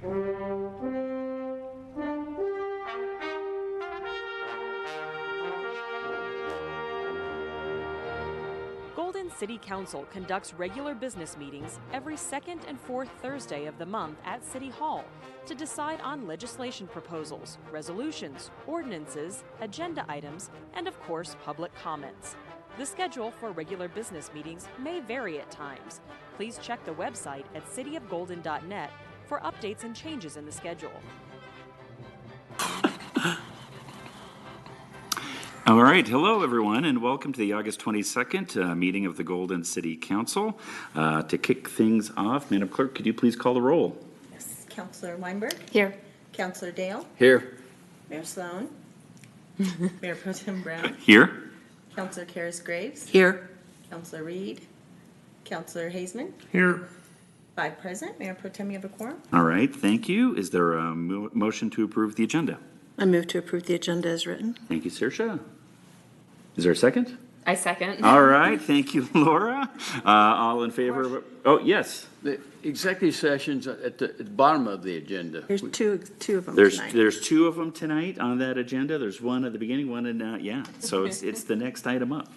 Golden City Council conducts regular business meetings every second and fourth Thursday of the month at City Hall to decide on legislation proposals, resolutions, ordinances, agenda items, and of course, public comments. The schedule for regular business meetings may vary at times. Please check the website at cityofgolden.net for updates and changes in the schedule. All right, hello everyone, and welcome to the August 22nd meeting of the Golden City Council. To kick things off, Madam Clerk, could you please call the roll? Yes, Councilor Weinberg. Here. Councilor Dale. Here. Mayor Sloan. Mayor Pro Tem Brown. Here. Councilor Karis Graves. Here. Councilor Reed. Councilor Hazeman. Here. 5 present. Mayor Pro Tem, you have a quorum. All right, thank you. Is there a motion to approve the agenda? I move to approve the agenda as written. Thank you, Saoirse. Is there a second? I second. All right, thank you, Laura. All in favor of, oh, yes. The executive session's at the bottom of the agenda. There's two of them There's tonight. 2 of them tonight on that agenda. There's one at the beginning, one in, yeah. So it's the next item up.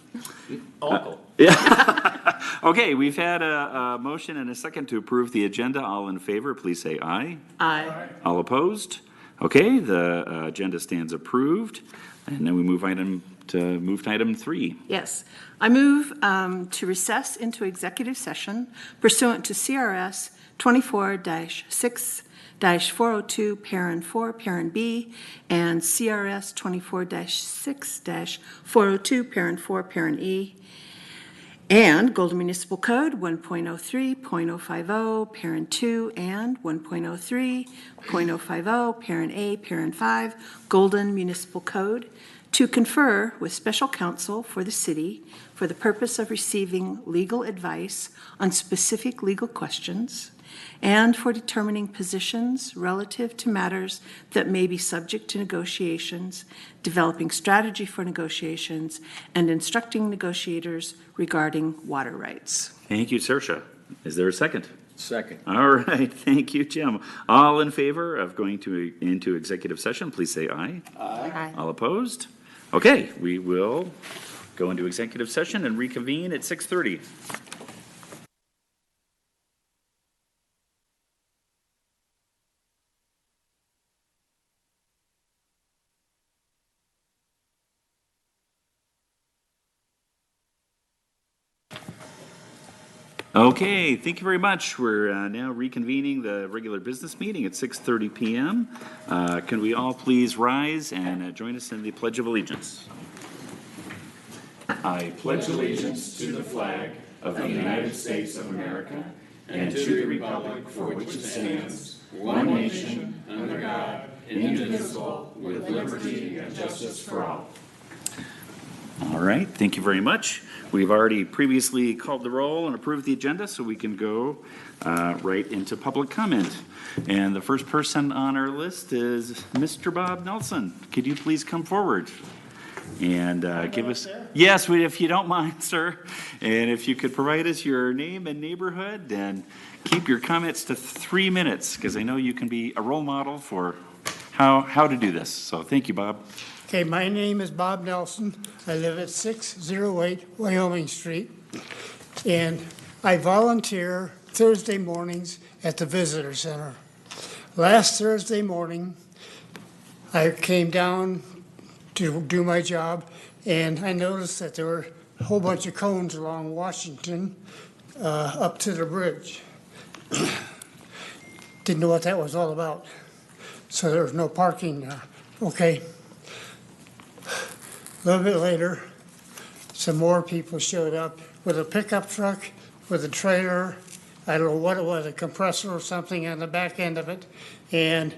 Uncle. Yeah. Okay, we've had a motion and a second to approve the agenda. All in favor, please say aye. Aye. All opposed? Okay, the agenda stands approved. And then we move to item 3. Yes. I move to recess into executive session pursuant to CRS 24-6-402, parent 4, parent B, and CRS 24-6-402, parent 4, parent E, and Golden Municipal Code 1.03.050, parent 2, and 1.03.050, parent A, parent 5, Golden Municipal Code, to confer with special counsel for the city for the purpose of receiving legal advice on specific legal questions and for determining positions relative to matters that may be subject to negotiations, developing strategy for negotiations, and instructing negotiators regarding water rights. Thank you, Saoirse. Is there a second? Second. All right, thank you, Jim. All in favor of going into executive session, please say aye. Aye. All opposed? Okay, we will go into executive session and reconvene at 6:30. Okay, thank you very much. We're now reconvening the regular business meeting at 6:30 p.m. Can we all please rise and join us in the Pledge of Allegiance? I pledge allegiance to the flag of the United States of America and to the republic for which it stands, one nation, under God, indivisible, with liberty and justice for all. All right, thank you very much. We've already previously called the roll and approved the agenda, so we can go right into public comment. And the first person on our list is Mr. Bob Nelson. Could you please come forward and give us... Yes, if you don't mind, sir. And if you could provide us your name and neighborhood, and keep your comments to 3 minutes, because I know you can be a role model for how to do this. So thank you, Bob. Okay, my name is Bob Nelson. I live at 608 Wyoming Street, and I volunteer Thursday mornings at the Visitor Center. Last Thursday morning, I came down to do my job, and I noticed that there were a whole bunch of cones along Washington up to the bridge. Didn't know what that was all about, so there was no parking there. Okay. A little bit later, some more people showed up with a pickup truck, with a trailer, I don't know what it was, a compressor or something on the back end of it, and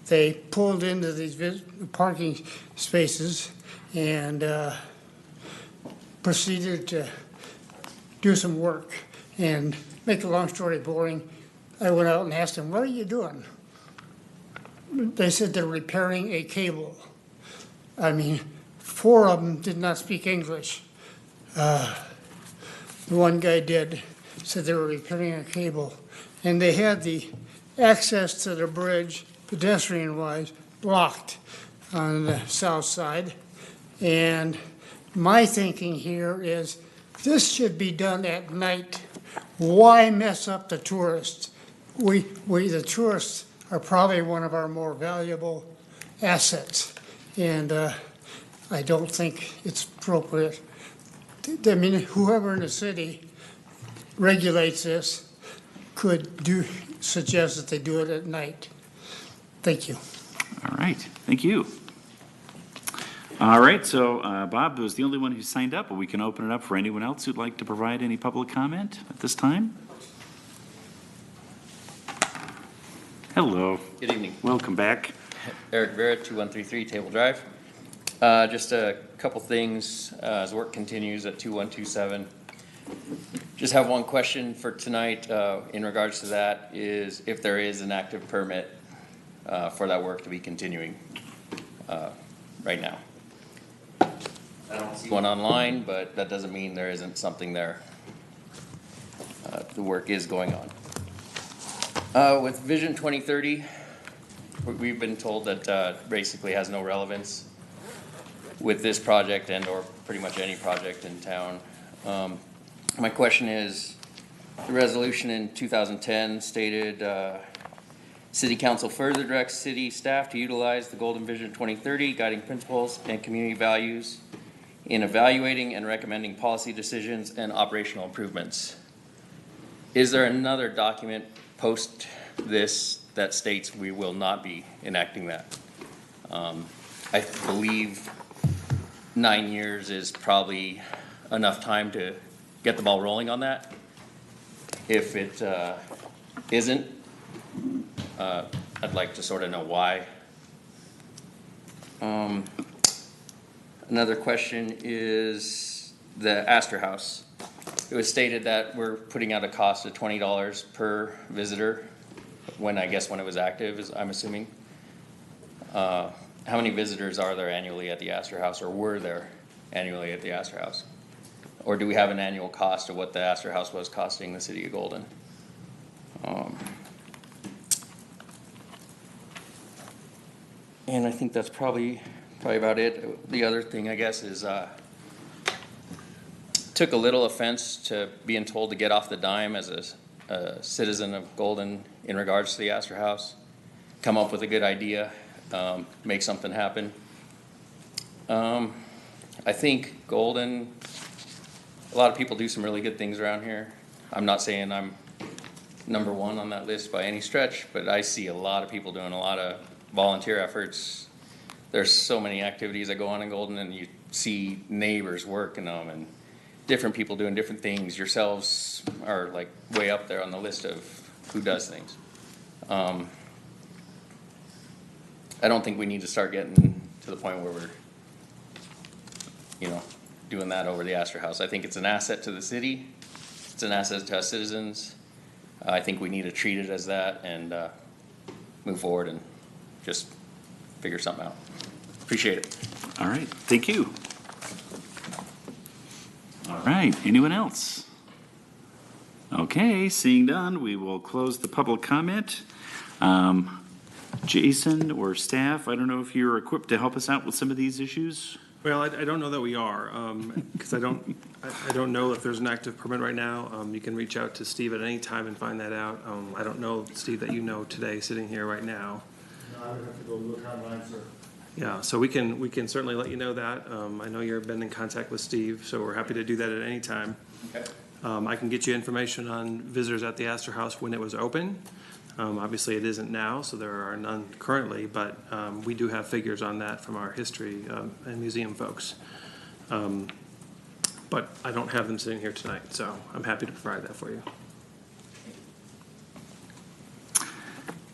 they pulled into these parking spaces and proceeded to do some work. And make a long story boring, I went out and asked them, "What are you doing?" They said they're repairing a cable. I mean, 4 of them did not speak English. The one guy did, said they were repairing a cable. And they had the access to the bridge, pedestrian-wise, blocked on the south side. And my thinking here is this should be done at night. Why mess up the tourists? The tourists are probably one of our more valuable assets. And I don't think it's appropriate. I mean, whoever in the city regulates this could suggest that they do it at night. Thank you. All right, thank you. All right, so Bob was the only one who signed up, but we can open it up for anyone else who'd like to provide any public comment at this time. Hello. Good evening. Welcome back. Eric Vera, 2133 Table Drive. Just a couple things as work continues at 2127. Just have one question for tonight in regards to that is if there is an active permit for that work to be continuing right now. I don't see one online, but that doesn't mean there isn't something there. The work is going on. With Vision 2030, we've been told that basically has no relevance with this project and or pretty much any project in town. My question is, the resolution in 2010 stated City Council further directs city staff to utilize the Golden Vision 2030 guiding principles and community values in evaluating and recommending policy decisions and operational improvements. Is there another document post this that states we will not be enacting that? I believe 9 years is probably enough time to get the ball rolling on that. If it isn't, I'd like to sort of know why. Another question is the Astor House. It was stated that we're putting out a cost of $20 per visitor when it was active, I'm assuming. How many visitors are there annually at the Astor House, or were there annually at the Astor House? Or do we have an annual cost of what the Astor House was costing the city of Golden? And I think that's probably about it. The other thing, I guess, is took a little offense to being told to get off the dime as a citizen of Golden in regards to the Astor House. Come up with a good idea, make something happen. I think Golden, a lot of people do some really good things around here. I'm not saying I'm number one on that list by any stretch, but I see a lot of people doing a lot of volunteer efforts. There's so many activities that go on in Golden, and you see neighbors working them and different people doing different things. Yourselves are like way up there on the list of who does things. I don't think we need to start getting to the point where we're, doing that over the Astor House. I think it's an asset to the city. It's an asset to us citizens. I think we need to treat it as that and move forward and just figure something out. Appreciate it. All right, thank you. All right, anyone else? Okay, seeing none, we will close the public comment. Jason or staff, I don't know if you're equipped to help us out with some of these issues? Well, I don't know that we are, because I don't know if there's an active permit right now. You can reach out to Steve at any time and find that out. I don't know, Steve, that you know today, sitting here right now. No, I would have to go look online, sir. Yeah, so we can certainly let you know that. I know you've been in contact with Steve, so we're happy to do that at any time. Okay. I can get you information on visitors at the Astor House when it was open. Obviously, it isn't now, so there are none currently, but we do have figures on that from our history and museum folks. But I don't have them sitting here tonight, so I'm happy to provide that for you.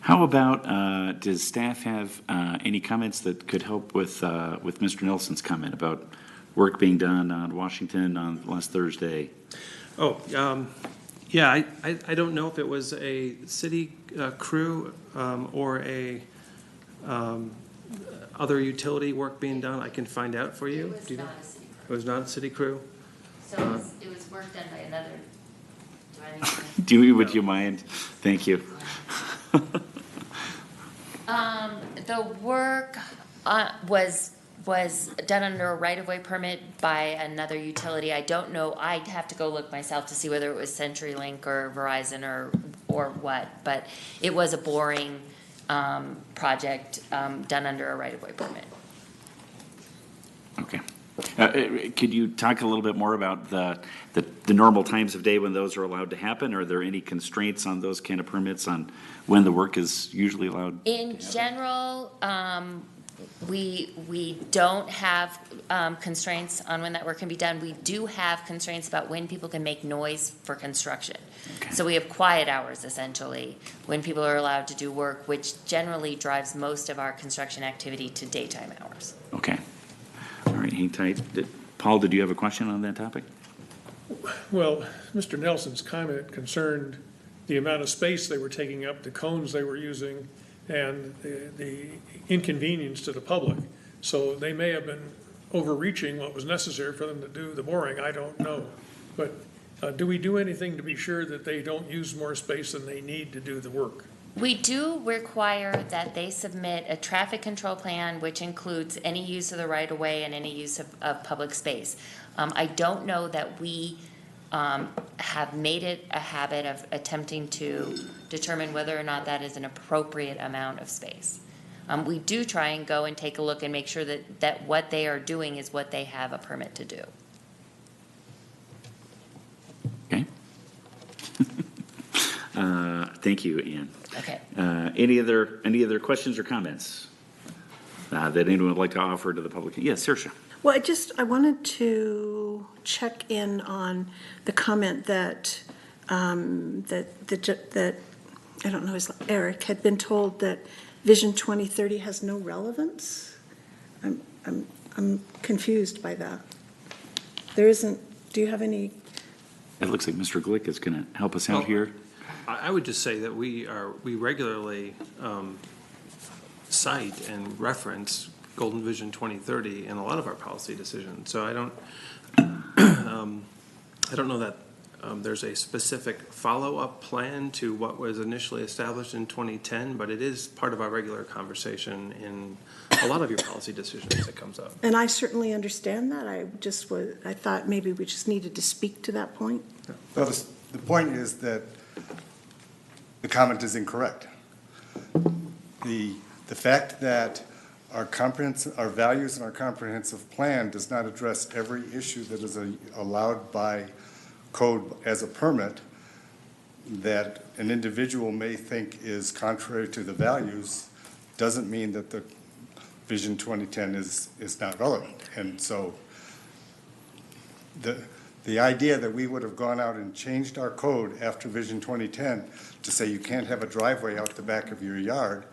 How about, does staff have any comments that could help with Mr. Nelson's comment about work being done on Washington on last Thursday? Oh, yeah, I don't know if it was a city crew or a other utility work being done. I can find out for you. It was not a city It was not a city crew? So it was work done by another, Would you mind? Thank you. The work was done under a right-of-way permit by another utility. I don't know, I'd have to go look myself to see whether it was CenturyLink or Verizon or what, but it was a boring project done under a right-of-way permit. Okay. Could you talk a little bit more about the normal times of day when those are allowed to happen? Are there any constraints on those kind of permits on when the work is usually allowed? In general, we don't have constraints on when that work can be done. We do have constraints about when people can make noise for construction. Okay. So we have quiet hours, essentially, when people are allowed to do work, which generally drives most of our construction activity to daytime hours. Okay. All right, hang tight. Paul, did you have a question on that topic? Well, Mr. Nelson's comment concerned the amount of space they were taking up, the cones they were using, and the inconvenience to the public. So they may have been overreaching what was necessary for them to do the boring, I don't know. But do we do anything to be sure that they don't use more space than they need to do the work? We do require that they submit a traffic control plan, which includes any use of the right-of-way and any use of public space. I don't know that we have made it a habit of attempting to determine whether or not that is an appropriate amount of space. We do try and go and take a look and make sure that what they are doing is what they have a permit to do. Okay. Thank you, Ann. Okay. Any other questions or comments that anyone would like to offer to the public? Yes, Saoirse. Well, I wanted to check in on the comment that, that, I don't know, Eric had been told that Vision 2030 has no relevance. I'm confused by that. There isn't, do you have any? It looks like Mr. Glick is going to help us out here. I would just say that we regularly cite and reference Golden Vision 2030 in a lot of our policy decisions. So I don't know that there's a specific follow-up plan to what was initially established in 2010, but it is part of our regular conversation in a lot of your policy decisions that comes up. And I certainly understand that. I thought maybe we just needed to speak to that point. Well, the point is that the comment is incorrect. The fact that our values and our comprehensive plan does not address every issue that is allowed by code as a permit that an individual may think is contrary to the values doesn't mean that the Vision 2010 is not relevant. And so the idea that we would have gone out and changed our code after Vision 2010 to say you can't have a driveway out the back of your yard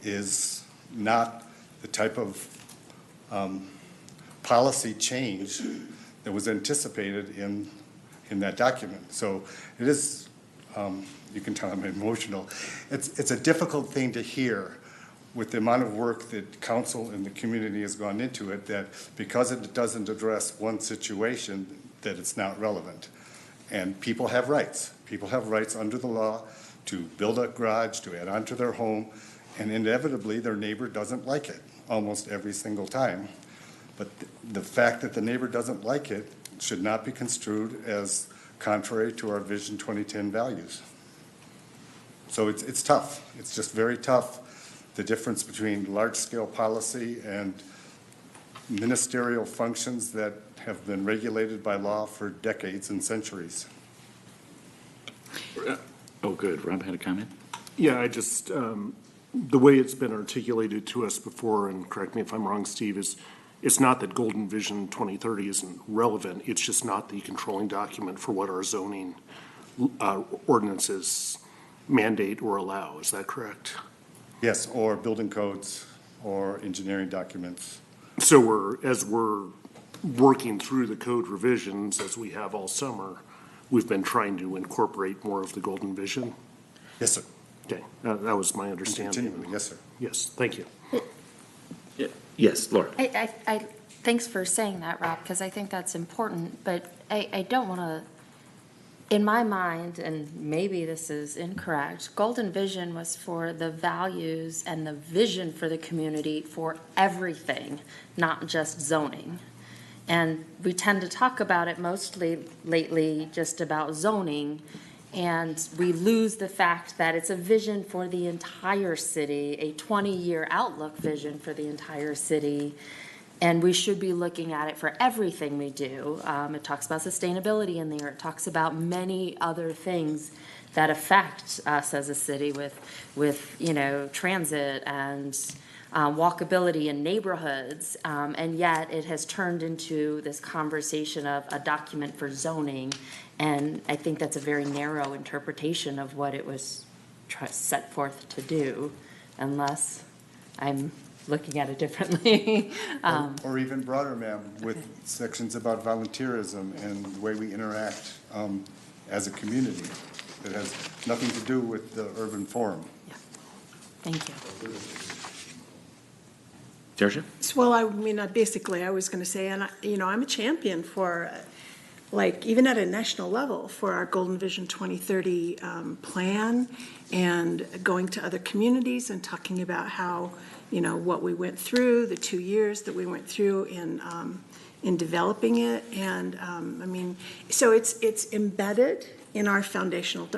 is not the type of policy change that was anticipated in that document. So it is, you can tell I'm emotional. It's a difficult thing to hear with the amount of work that council and the community has gone into it, that because it doesn't address one situation, that it's not relevant. And people have rights. People have rights under the law to build a garage, to add on to their home, and inevitably their neighbor doesn't like it almost every single time. But the fact that the neighbor doesn't like it should not be construed as contrary to our Vision 2010 values. So it's tough. It's just very tough, the difference between large-scale policy and ministerial functions that have been regulated by law for decades and centuries. Oh, good. Rob had a comment? Yeah, I just, the way it's been articulated to us before, and correct me if I'm wrong, Steve, is it's not that Golden Vision 2030 isn't relevant. It's just not the controlling document for what our zoning ordinances mandate or allow. Is that correct? Yes, or building codes or engineering documents. So as we're working through the code revisions, as we have all summer, we've been trying to incorporate more of the Golden Vision? Yes, sir. Okay, that was my understanding. Continually, yes, sir. Yes, thank you. Yes, Laura. Thanks for saying that, Rob, because I think that's important, but I don't want to In my mind, and maybe this is incorrect, Golden Vision was for the values and the vision for the community for everything, not just zoning. And we tend to talk about it mostly lately just about zoning, and we lose the fact that it's a vision for the entire city, a 20-year outlook vision for the entire city. And we should be looking at it for everything we do. It talks about sustainability in there. It talks about many other things that affect us as a city with transit and walkability in neighborhoods. And yet it has turned into this conversation of a document for zoning. And I think that's a very narrow interpretation of what it was set forth to do, unless I'm looking at it differently. Or even broader, ma'am, with sections about volunteerism and the way we interact as a community that has nothing to do with the urban forum. Thank you. Darcia? Well, I mean, basically, I was going to say, and I'm a champion for, even at a national level, for our Golden Vision 2030 plan, and going to other communities and talking about how, what we went through, the 2 years that we went through in developing it. And so it's embedded in our foundational,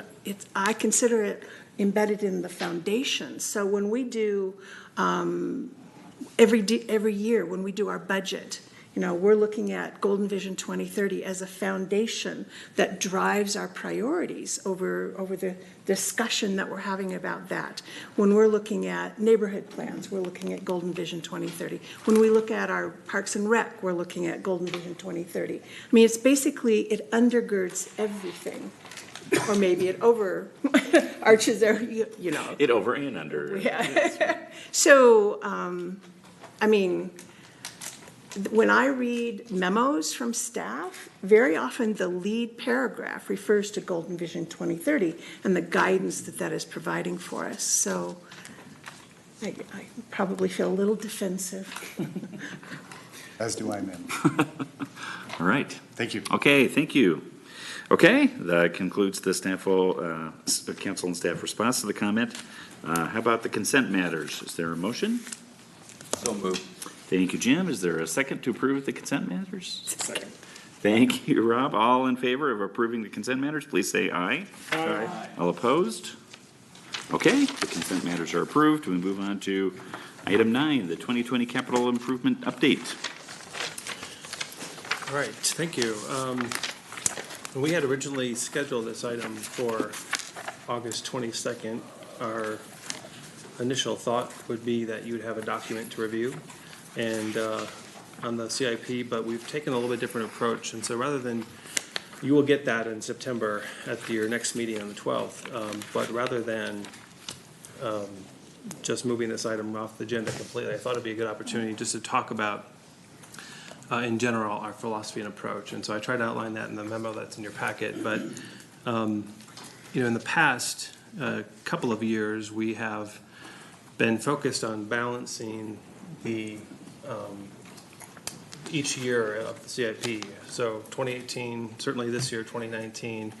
I consider it embedded in the foundation. So when we do, every year when we do our budget, we're looking at Golden Vision 2030 as a foundation that drives our priorities over the discussion that we're having about that. When we're looking at neighborhood plans, we're looking at Golden Vision 2030. When we look at our Parks and Rec, we're looking at Golden Vision 2030. It's basically, it undergirds everything. Or maybe it arches there, It over and under. Yeah. So, when I read memos from staff, very often the lead paragraph refers to Golden Vision 2030 and the guidance that is providing for us. So I probably feel a little defensive. As do I, ma'am. All right. Thank you. Okay, thank you. Okay, that concludes the council and staff response to the comment. How about the consent matters? Is there a motion? So moved. Thank you, Jim. Is there a second to approve the consent matters? Second. Thank you, Rob. All in favor of approving the consent matters, please say aye. Aye. All opposed? Okay, the consent matters are approved. We move on to item 9, the 2020 capital improvement update. All right, thank you. We had originally scheduled this item for August 22nd. Our initial thought would be that you would have a document to review and on the CIP, but we've taken a little bit different approach. And so rather than, you will get that in September at your next meeting on the 12th, but rather than just moving this item off the agenda completely, I thought it'd be a good opportunity just to talk about in general our philosophy and approach. And so I tried to outline that in the memo that's in your packet. But in the past couple of years, we have been focused on balancing the each year of the CIP. So 2018, certainly this year, 2019,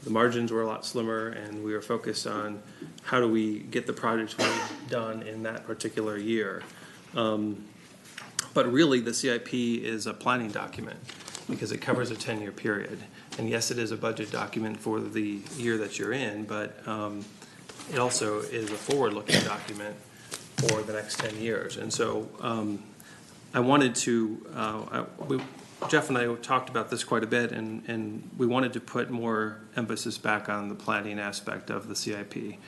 the margins were a lot slimmer, and we were focused on how do we get the projects done in that particular year. But really, the CIP is a planning document because it covers a 10-year period. And yes, it is a budget document for the year that you're in, but it also is a forward-looking document for the next 10 years. And so I wanted to, Jeff and I talked about this quite a bit, and we wanted to put more emphasis back on the planning aspect of the CIP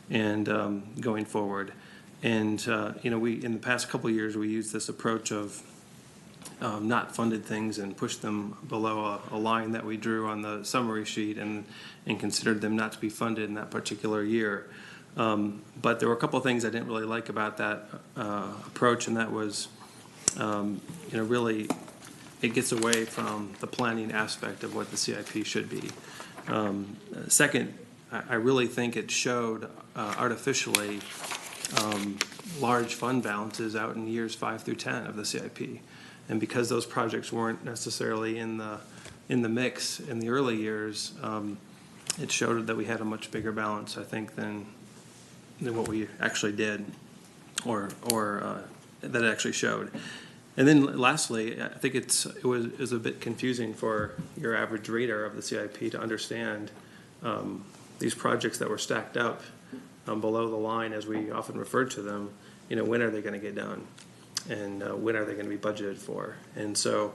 and going forward. And, we, in the past couple of years, we used this approach of not funded things and pushed them below a line that we drew on the summary sheet and considered them not to be funded in that particular year. But there were a couple of things I didn't really like about that approach, and that was, really it gets away from the planning aspect of what the CIP should be. Second, I really think it showed artificially large fund balances out in years 5 through 10 of the CIP. And because those projects weren't necessarily in the in the mix in the early years, it showed that we had a much bigger balance, I think, than what we actually did, or that it actually showed. And then lastly, I think it was a bit confusing for your average reader of the CIP to understand these projects that were stacked up below the line, as we often referred to them. When are they going to get done, and when are they going to be budgeted for? And so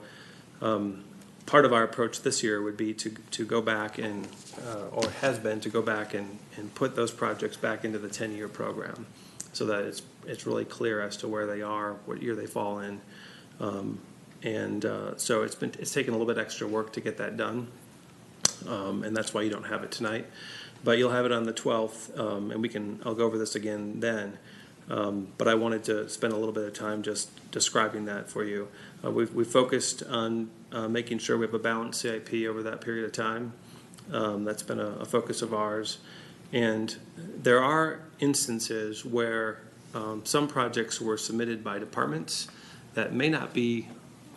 part of our approach this year would be to go back and, or has been to go back and put those projects back into the 10-year program, so that it's really clear as to where they are, what year they fall in. So it's taken a little bit extra work to get that done, and that's why you don't have it tonight. But you'll have it on the 12th, and I'll go over this again then. But I wanted to spend a little bit of time just describing that for you. We've focused on making sure we have a balanced CIP over that period of time. That's been a focus of ours. And there are instances where some projects were submitted by departments that may not be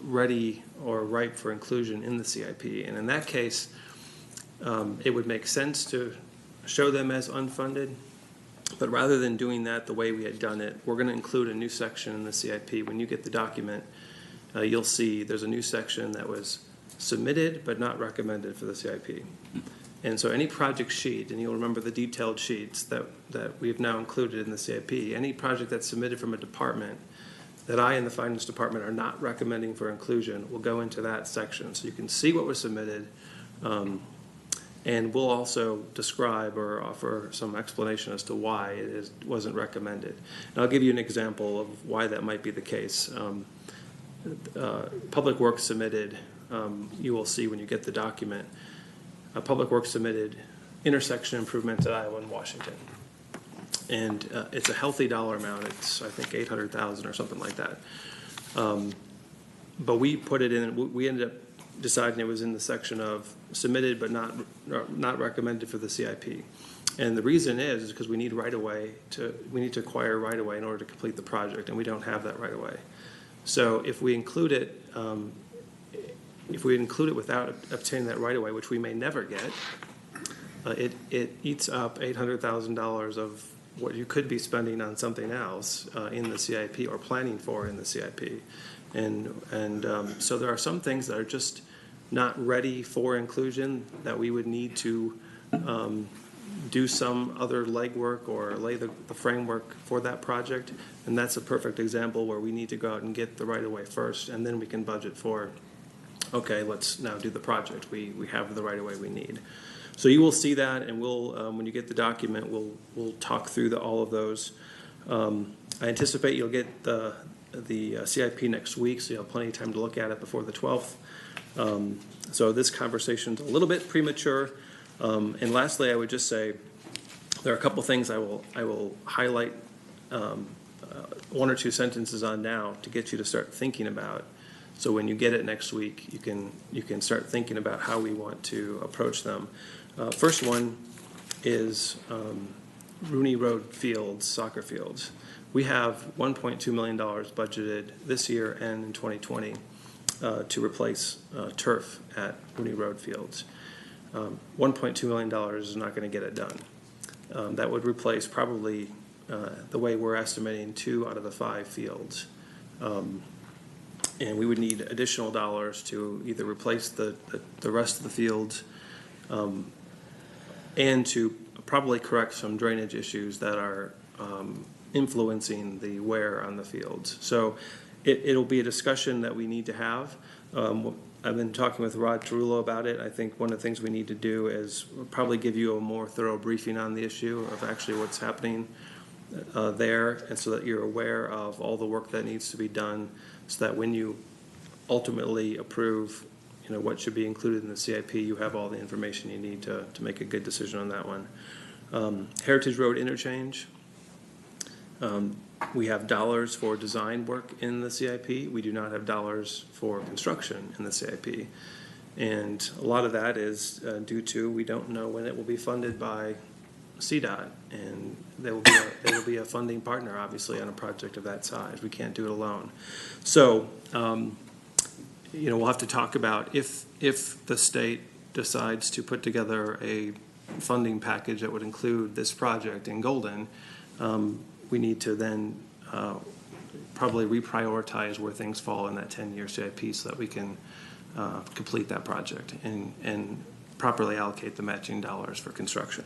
ready or ripe for inclusion in the CIP. And in that case, it would make sense to show them as unfunded. But rather than doing that the way we had done it, we're going to include a new section in the CIP. When you get the document, you'll see there's a new section that was submitted but not recommended for the CIP. And so any project sheet, and you'll remember the detailed sheets that we've now included in the CIP, any project that's submitted from a department that I and the finance department are not recommending for inclusion will go into that section. So you can see what was submitted, and we'll also describe or offer some explanation as to why it wasn't recommended. And I'll give you an example of why that might be the case. Public Works submitted, you will see when you get the document, Public Works submitted intersection improvements at Iowa and Washington. And it's a healthy dollar amount. It's, I think, $800,000 or something like that. But we put it in, we ended up deciding it was in the section of submitted but not recommended for the CIP. And the reason is because we need right-of-way we need to acquire right-of-way in order to complete the project, and we don't have that right-of-way. So if we include it, without obtaining that right-of-way, which we may never get, it eats up $800,000 of what you could be spending on something else in the CIP or planning for in the CIP. And so there are some things that are just not ready for inclusion that we would need to do some other legwork or lay the framework for that project. And that's a perfect example where we need to go out and get the right-of-way first, and then we can budget for, okay, let's now do the project. We have the right-of-way we need. So you will see that, and we'll when you get the document, we'll talk through all of those. I anticipate you'll get the CIP next week, so you'll have plenty of time to look at it before the 12th. So this conversation's a little bit premature. And lastly, I would just say there are a couple things I will highlight one or two sentences on now to get you to start thinking about. So when you get it next week, you can start thinking about how we want to approach them. First one is Rooney Road Fields, soccer fields. We have $1.2 million budgeted this year and in 2020 to replace turf at Rooney Road Fields. $1.2 million is not going to get it done. That would replace probably the way we're estimating 2 out of the 5 fields. And we would need additional dollars to either replace the rest of the fields and to probably correct some drainage issues that are influencing the wear on the fields. So it'll be a discussion that we need to have. I've been talking with Rod Tarullo about it. I think one of the things we need to do is probably give you a more thorough briefing on the issue of actually what's happening there, and so that you're aware of all the work that needs to be done, so that when you ultimately approve what should be included in the CIP, you have all the information you need to make a good decision on that one. Heritage Road interchange. We have dollars for design work in the CIP. We do not have dollars for construction in the CIP. And a lot of that is due to we don't know when it will be funded by CDOT, and they will be a funding partner, obviously, on a project of that size. We can't do it alone. So we'll have to talk about if the state decides to put together a funding package that would include this project in Golden, we need to then probably reprioritize where things fall in that 10-year CIP so that we can complete that project and properly allocate the matching dollars for construction.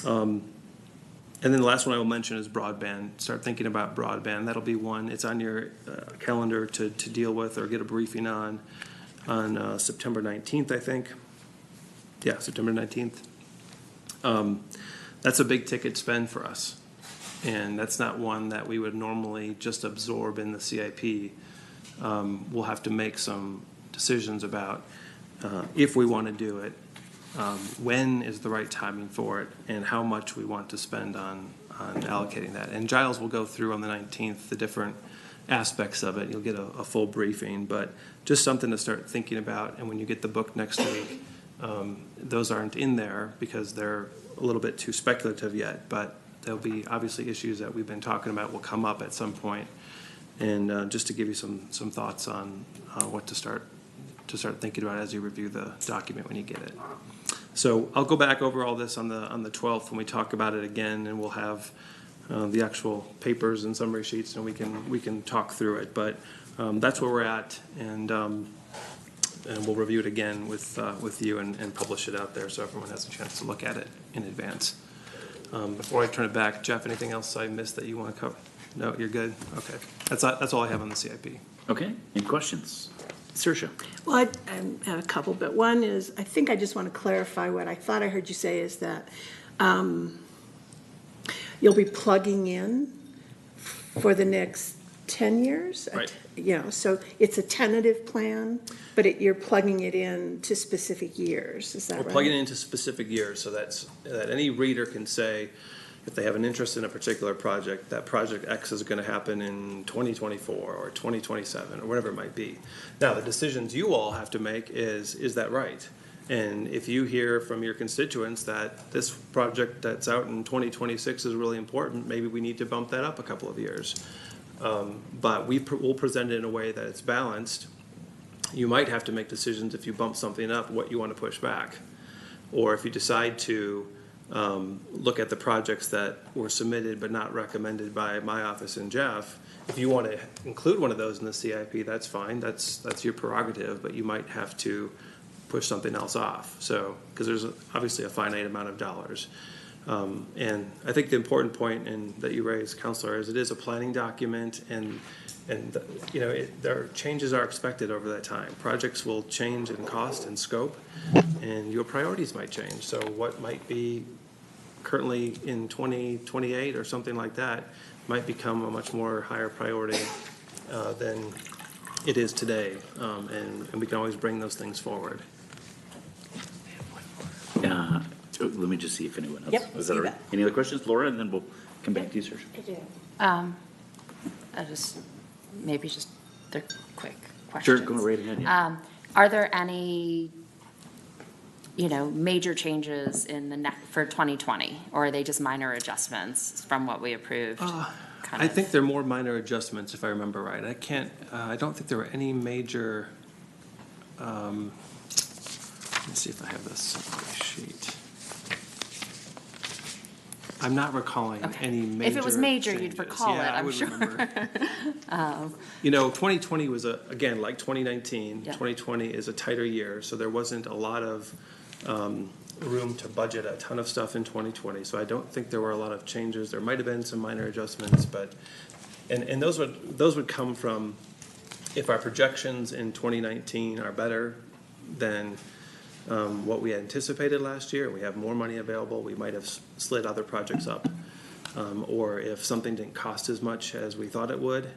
And then the last one I will mention is broadband. Start thinking about broadband. That'll be one. It's on your calendar to deal with or get a briefing on September 19th, I think. Yeah, September 19th. That's a big ticket spend for us. And that's not one that we would normally just absorb in the CIP. We'll have to make some decisions about if we want to do it, when is the right timing for it, and how much we want to spend on allocating that. And Giles will go through on the 19th the different aspects of it. You'll get a full briefing, but just something to start thinking about. And when you get the book next week, those aren't in there because they're a little bit too speculative yet, but there'll be obviously issues that we've been talking about will come up at some point. And just to give you some thoughts on what to start thinking about as you review the document when you get it. So I'll go back over all this on the 12th when we talk about it again, and we'll have the actual papers and summary sheets, and we can talk through it. But that's where we're at, and we'll review it again with you and publish it out there so everyone has a chance to look at it in advance. Before I turn it back, Jeff, anything else I missed that you want to cover? No, you're good? Okay. That's all I have on the CIP. Okay. Any questions? Saoirse. Well, I have a couple, but one is, I think I just want to clarify what I thought I heard you say is that you'll be plugging in for the next 10 years? Right. So it's a tentative plan, but you're plugging it in to specific years, is that right? We're plugging it into specific years, so that any reader can say, if they have an interest in a particular project, that project X is going to happen in 2024 or 2027 or whatever it might be. Now, the decisions you all have to make is that right? And if you hear from your constituents that this project that's out in 2026 is really important, maybe we need to bump that up a couple of years. But we'll present it in a way that it's balanced. You might have to make decisions if you bump something up, what you want to push back. Or if you decide to look at the projects that were submitted but not recommended by my office and Jeff. If you want to include one of those in the CIP, that's fine. That's your prerogative, but you might have to push something else off. So, because there's obviously a finite amount of dollars. And I think the important point that you raised, Counselor, is it is a planning document, and changes are expected over that time. Projects will change in cost and scope, and your priorities might change. So what might be currently in 2028 or something like that might become a much more higher priority than it is today, and we can always bring those things forward. Let me just see if anyone else. Yep, Is that all right? Any other questions, Laura? And then we'll come back to you, Saoirse. I do. I just, maybe just the quick Sure, questions. go right ahead. Yeah. Are there any, major changes in the for 2020? Or are they just minor adjustments from what we approved? I think they're more minor adjustments, if I remember right. I don't think there were any major, let me see if I have this summary sheet. I'm not recalling any major If it was major, changes. you'd recall it, I I'm would sure. remember. 2020 was, again, like 2019, Yeah. 2020 is a tighter year, so there wasn't a lot of room to budget a ton of stuff in 2020. So I don't think there were a lot of changes. There might have been some minor adjustments, but, and those would come from if our projections in 2019 are better than what we anticipated last year, we have more money available, we might have slid other projects up. Or if something didn't cost as much as we thought it would,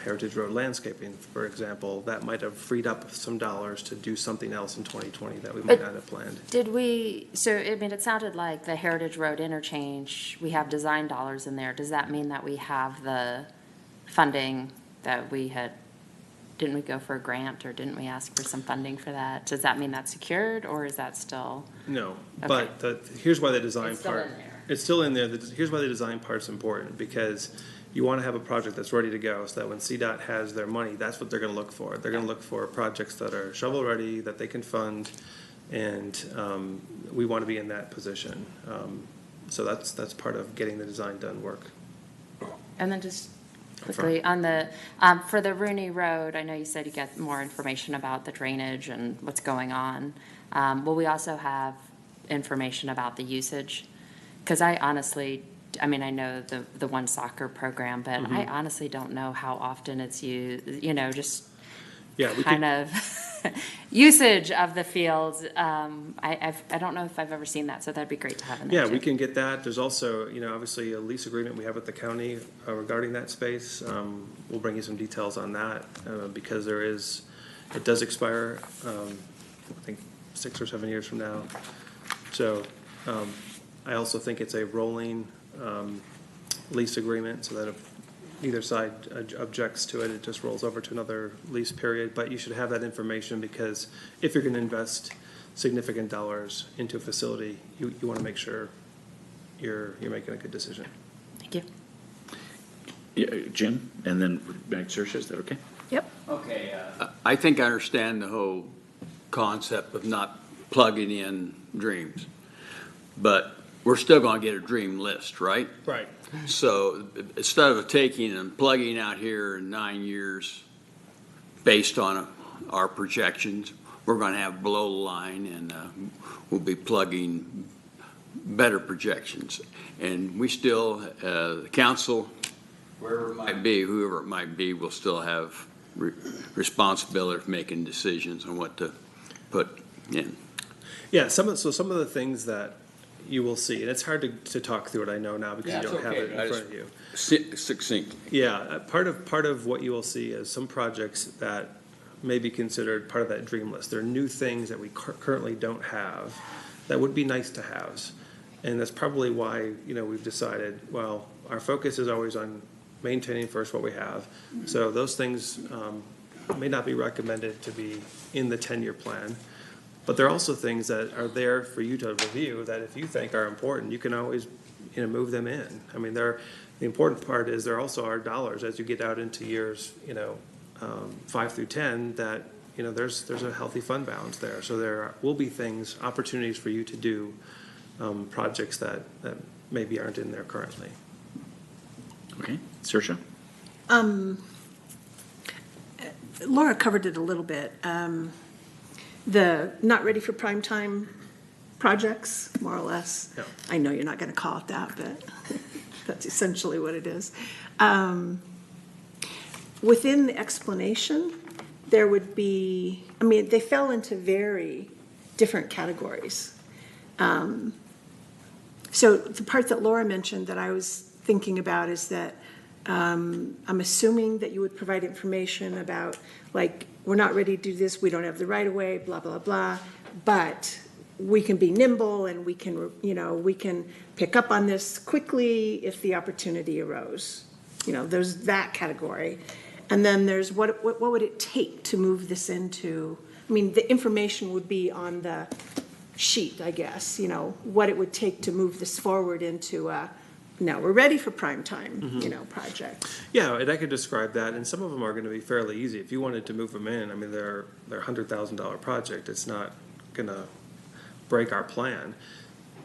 Heritage Road landscaping, for example, that might have freed up some dollars to do something else in 2020 that we might not have planned. It sounded like the Heritage Road interchange, we have design dollars in there. Does that mean that we have the funding that we had? Didn't we go for a grant, or didn't we ask for some funding for that? Does that mean that's secured, or is that still? No, Okay. but here's why the design It's still part. in there. It's still in there. Here's why the design part's important, because you want to have a project that's ready to go, so that when CDOT has their money, that's what they're going to look for. They're going to look for projects that are shovel-ready, that they can fund, and we want to be in that position. So that's part of getting the design done work. And then just quickly, on the, for the Rooney Road, I know you said you get more information about the drainage and what's going on. Will we also have information about the usage? Because I honestly, I mean, I know the one soccer program, but I honestly don't know how often it's used, you know, just kind of usage of the fields. I don't know if I've ever seen that, so that'd be great to have in there. Yeah, we can get that. There's also, you know, obviously a lease agreement we have with the county regarding that space. We'll bring you some details on that because it does expire, I think 6 or 7 years from now. So I also think it's a rolling lease agreement, so that if either side objects to it, it just rolls over to another lease period. But you should have that information because if you're going to invest significant dollars into a facility, you want to make sure you're making a good decision. Thank you. Yeah, Jim, and then back to Saoirse, is that okay? Yep. Okay. I think I understand the whole concept of not plugging in dreams, but we're still going to get a dream list, right? Right. So instead of taking and plugging out here in 9 years based on our projections, we're going to have below the line and we'll be plugging better projections. And we still, the council, wherever it might be, whoever it might be, will still have responsibility for making decisions on what to put in. Yeah, some of the things that you will see, and it's hard to talk through it, I know now, because you don't have it in front of you. Succinct. Yeah, part of what you will see is some projects that may be considered part of that dream list. There are new things that we currently don't have that would be nice to have. And that's probably why, you know, we've decided, well, our focus is always on maintaining first what we have. So those things may not be recommended to be in the 10-year plan. But there are also things that are there for you to review that if you think are important, you can always, you know, move them in. I mean, the important part is there also are dollars as you get out into years, you know, 5 through 10 that, you know, there's a healthy fund balance there. So there will be things, opportunities for you to do projects that maybe aren't in there currently. Okay, Saoirse? Laura covered it a little bit. The not ready for prime time projects, more or less. Yeah. I know you're not going to call it that, but that's essentially what it is. Within the explanation, there would be, I mean, they fell into very different categories. So the part that Laura mentioned that I was thinking about is that I'm assuming that you would provide information about, like, we're not ready to do this, we don't have the right of way, blah, blah, blah, but we can be nimble and we can, you know, we can pick up on this quickly if the opportunity arose. You know, there's that category. And then there's what would it take to move this into, I mean, the information would be on the sheet, I guess, you know, what it would take to move this forward into a, now we're ready for prime time, you know, project. Yeah, and I could describe that, and some of them are going to be fairly easy. If you wanted to move them in, I mean, they're $100,000 project. It's not going to break our plan.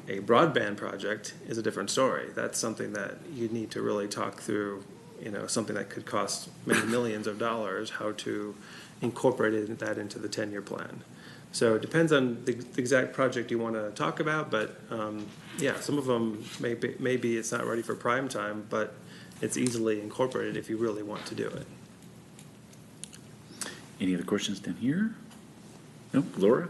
A broadband project is a different story. That's something that you need to really talk through, you know, something that could cost many millions of dollars, how to incorporate that into the 10-year plan. So it depends on the exact project you want to talk about, but yeah, some of them maybe it's not ready for prime time, but it's easily incorporated if you really want to do it. Any other questions down here? Nope, Laura?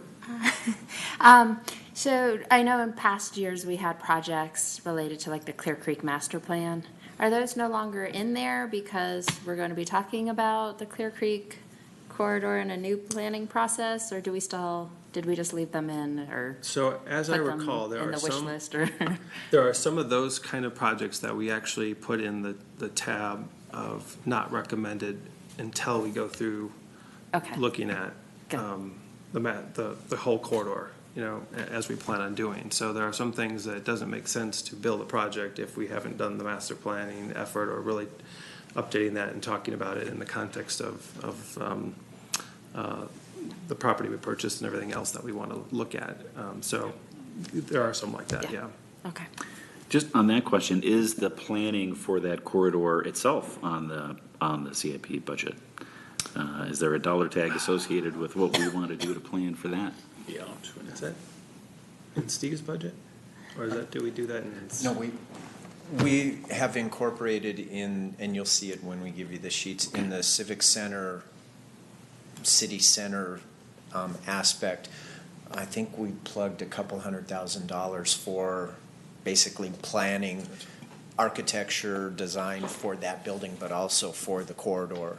So I know in past years we had projects related to like the Clear Creek Master Plan. Are those no longer in there because we're going to be talking about the Clear Creek corridor in a new planning process, or did we just leave them in, or? So as I recall, there are some of those kind of projects that we actually put in the tab of not recommended until we go through looking at the whole corridor. as we plan on doing. So there are some things that it doesn't make sense to build a project if we haven't done the master planning effort or really updating that and talking about it in the context of the property we purchased and everything else that we want to look at. So there are some like that, yeah. Okay. Just on that question, is the planning for that corridor itself on the CIP budget? Is there a dollar tag associated with what we want to do to plan for that? Yeah. Is that in Steve's budget? Or is that, do we do that in? No, we have incorporated in, and you'll see it when we give you the sheets, in the civic center, city center aspect. I think we plugged $200,000 for basically planning, architecture, design for that building, but also for the corridor.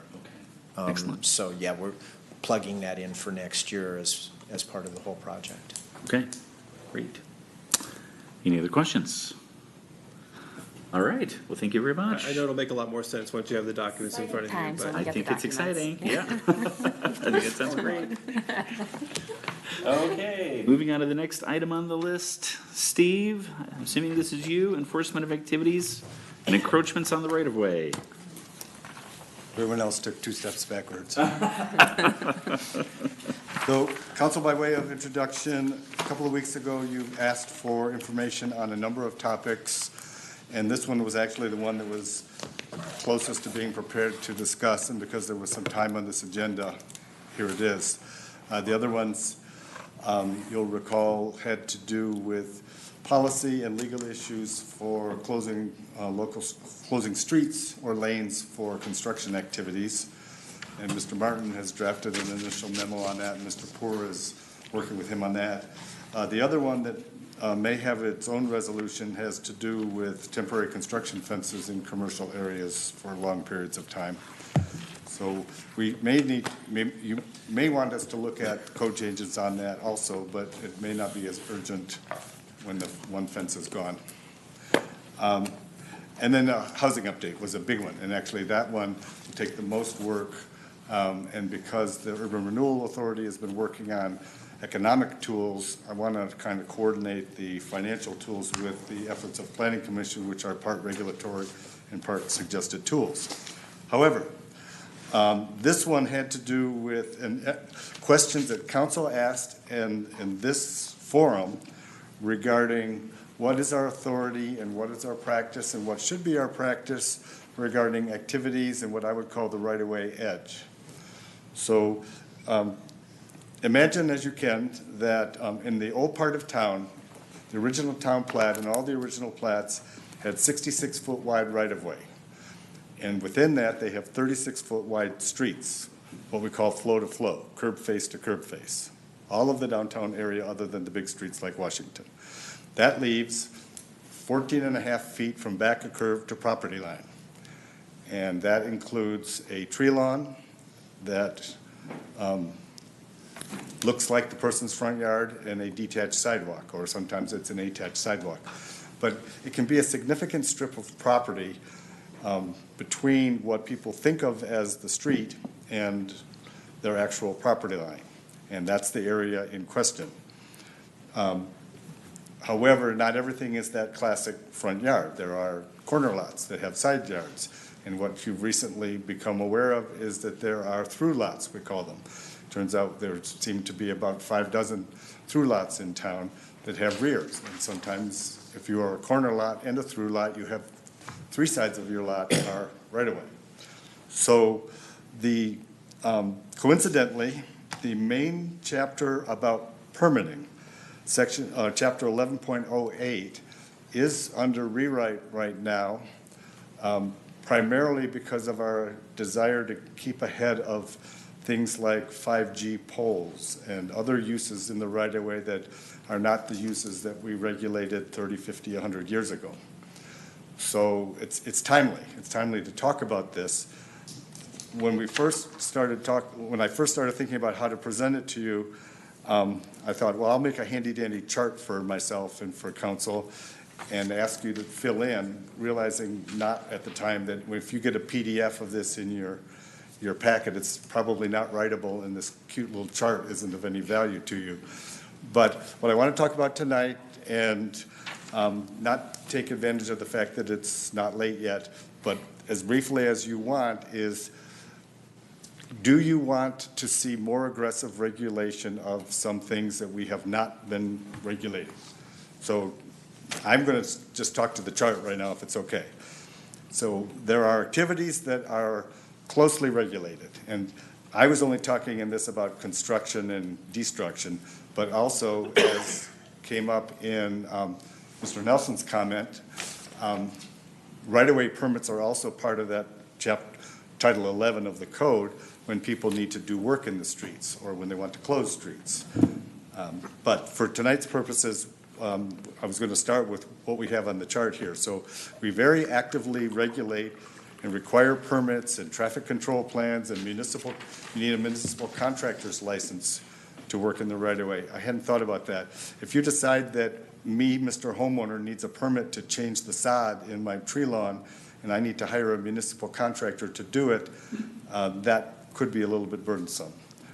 Excellent. So yeah, we're plugging that in for next year as part of the whole project. Okay, great. Any other questions? All right, well, thank you very much. I know it'll make a lot more sense once you have the documents in front of you, but. I think it's exciting, yeah. I think it sounds great. Okay, moving on to the next item on the list. Steve, I'm assuming this is you, enforcement of activities and encroachments on the right-of-way. Everyone else took 2 steps backwards. So, council, by way of introduction, a couple of weeks ago, you asked for information on a number of topics, and this one was actually the one that was closest to being prepared to discuss, and because there was some time on this agenda, here it is. The other ones, you'll recall, had to do with policy and legal issues for closing closing streets or lanes for construction activities. And Mr. Martin has drafted an initial memo on that, and Mr. Poor is working with him on that. The other one that may have its own resolution has to do with temporary construction fences in commercial areas for long periods of time. So we you may want us to look at code changes on that also, but it may not be as urgent when the one fence is gone. And then housing update was a big one, and actually that one will take the most work. And because the Urban Renewal Authority has been working on economic tools, I want to kind of coordinate the financial tools with the efforts of Planning Commission, which are part regulatory and part suggested tools. However, this one had to do with questions that council asked in this forum regarding what is our authority and what is our practice and what should be our practice regarding activities and what I would call the right-of-way edge. So imagine as you can that in the old part of town, the original town plat and all the original plats had 66-foot wide right-of-way. And within that, they have 36-foot wide streets, what we call flow-to-flow, curb face to curb face. All of the downtown area other than the big streets like Washington. That leaves 14.5 feet from back of curve to property line. And that includes a tree lawn that looks like the person's front yard and a detached sidewalk, or sometimes it's an attached sidewalk. But it can be a significant strip of property between what people think of as the street and their actual property line. And that's the area in question. However, not everything is that classic front yard. There are corner lots that have side yards. And what you've recently become aware of is that there are through lots, we call them. Turns out there seem to be about 6 through lots in town that have rears. And sometimes if you are a corner lot and a through lot, you have 3 sides of your lot are right away. So coincidentally, the main chapter about permitting, chapter 11.08, is under rewrite right now, primarily because of our desire to keep ahead of things like 5G poles and other uses in the right-of-way that are not the uses that we regulated 30, 50, 100 years ago. So it's timely. It's timely to talk about this. When I first started thinking about how to present it to you, I thought, well, I'll make a handy-dandy chart for myself and for council and ask you to fill in, realizing not at the time that if you get a PDF of this in your packet, it's probably not writable and this cute little chart isn't of any value to you. But what I want to talk about tonight, and not take advantage of the fact that it's not late yet, but as briefly as you want, is do you want to see more aggressive regulation of some things that we have not been regulating? So I'm going to just talk to the chart right now, if it's okay. So there are activities that are closely regulated. And I was only talking in this about construction and destruction, but also, as came up in Mr. Nelson's comment, right-of-way permits are also part of that Title 11 of the code when people need to do work in the streets or when they want to close streets. But for tonight's purposes, I was going to start with what we have on the chart here. So we very actively regulate and require permits and traffic control plans and you need a municipal contractor's license to work in the right-of-way. I hadn't thought about that. If you decide that me, Mr. Homeowner, needs a permit to change the sod in my tree lawn and I need to hire a municipal contractor to do it, that could be a little bit burdensome.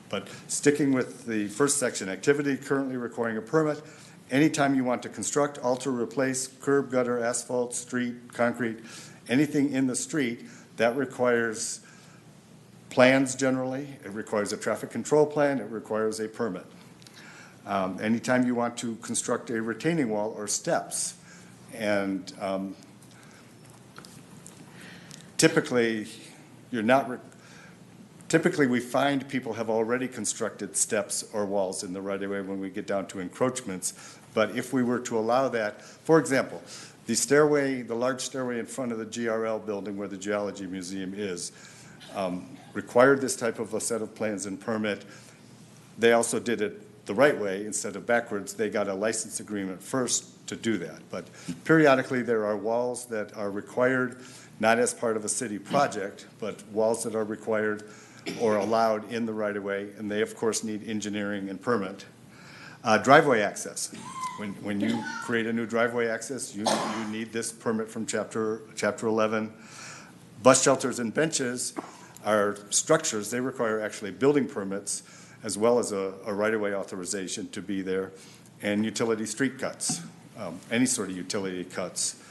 But sticking with the first section, activity currently requiring a permit, anytime you want to construct, alter, replace curb, gutter, asphalt, street, concrete, anything in the street, that requires plans generally. It requires a traffic control plan. It requires a permit. Anytime you want to construct a retaining wall or steps, and typically you're not. Typically, we find people have already constructed steps or walls in the right-of-way when we get down to encroachments. But if we were to allow that, for example, the stairway, the large stairway in front of the GRL building where the Geology Museum is, required this type of a set of plans and permit. They also did it the right way instead of backwards. They got a license agreement first to do that. But periodically, there are walls that are required, not as part of a city project, but walls that are required or allowed in the right-of-way, and they, of course, need engineering and permit. Driveway access. When you create a new driveway access, you need this permit from Chapter 11. Bus shelters and benches are structures. They require actually building permits as well as a right-of-way authorization to be there, and utility street cuts, any sort of utility cuts.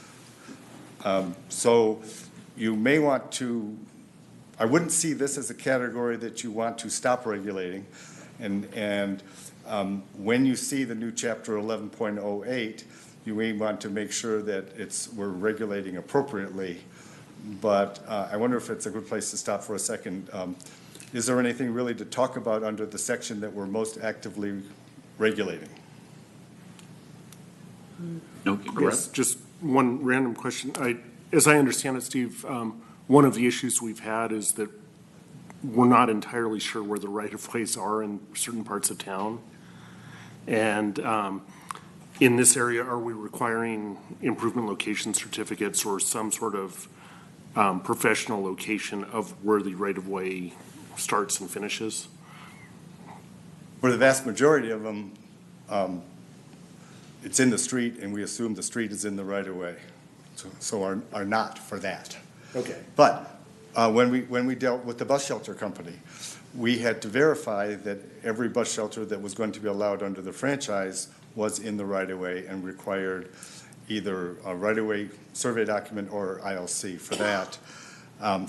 So you may want to, I wouldn't see this as a category that you want to stop regulating. And when you see the new Chapter 11.08, you may want to make sure that we're regulating appropriately. But I wonder if it's a good place to stop for a second. Is there anything really to talk about under the section that we're most actively regulating? No, yes, just one random question. As I understand it, Steve, one of the issues we've had is that we're not entirely sure where the right-of-ways are in certain parts of town. And in this area, are we requiring improvement location certificates or some sort of professional location of where the right-of-way starts and finishes? For the vast majority of them, it's in the street, and we assume the street is in the right-of-way. So are not for that. Okay. But when we dealt with the bus shelter company, we had to verify that every bus shelter that was going to be allowed under the franchise was in the right-of-way and required either a right-of-way survey document or ILC for that.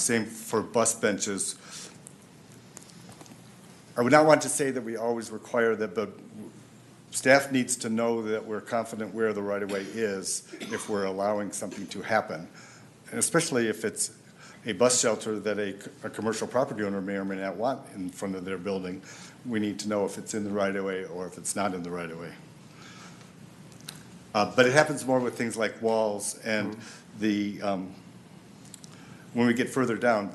Same for bus benches. I would not want to say that we always require that, but staff needs to know that we're confident where the right-of-way is if we're allowing something to happen, and especially if it's a bus shelter that a commercial property owner may or may not want in front of their building. We need to know if it's in the right-of-way or if it's not in the right-of-way. But it happens more with things like walls and when we get further down,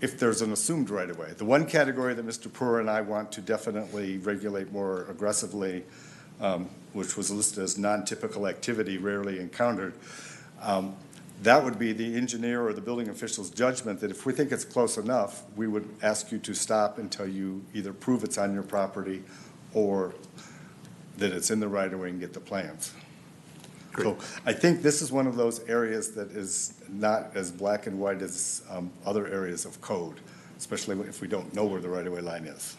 if there's an assumed right-of-way. The one category that Mr. Purr and I want to definitely regulate more aggressively, which was listed as non-typical activity rarely encountered, that would be the engineer or the building official's judgment that if we think it's close enough, we would ask you to stop until you either prove it's on your property or that it's in the right-of-way and get the plans. Great. So I think this is one of those areas that is not as black and white as other areas of code, especially if we don't know where the right-of-way line is.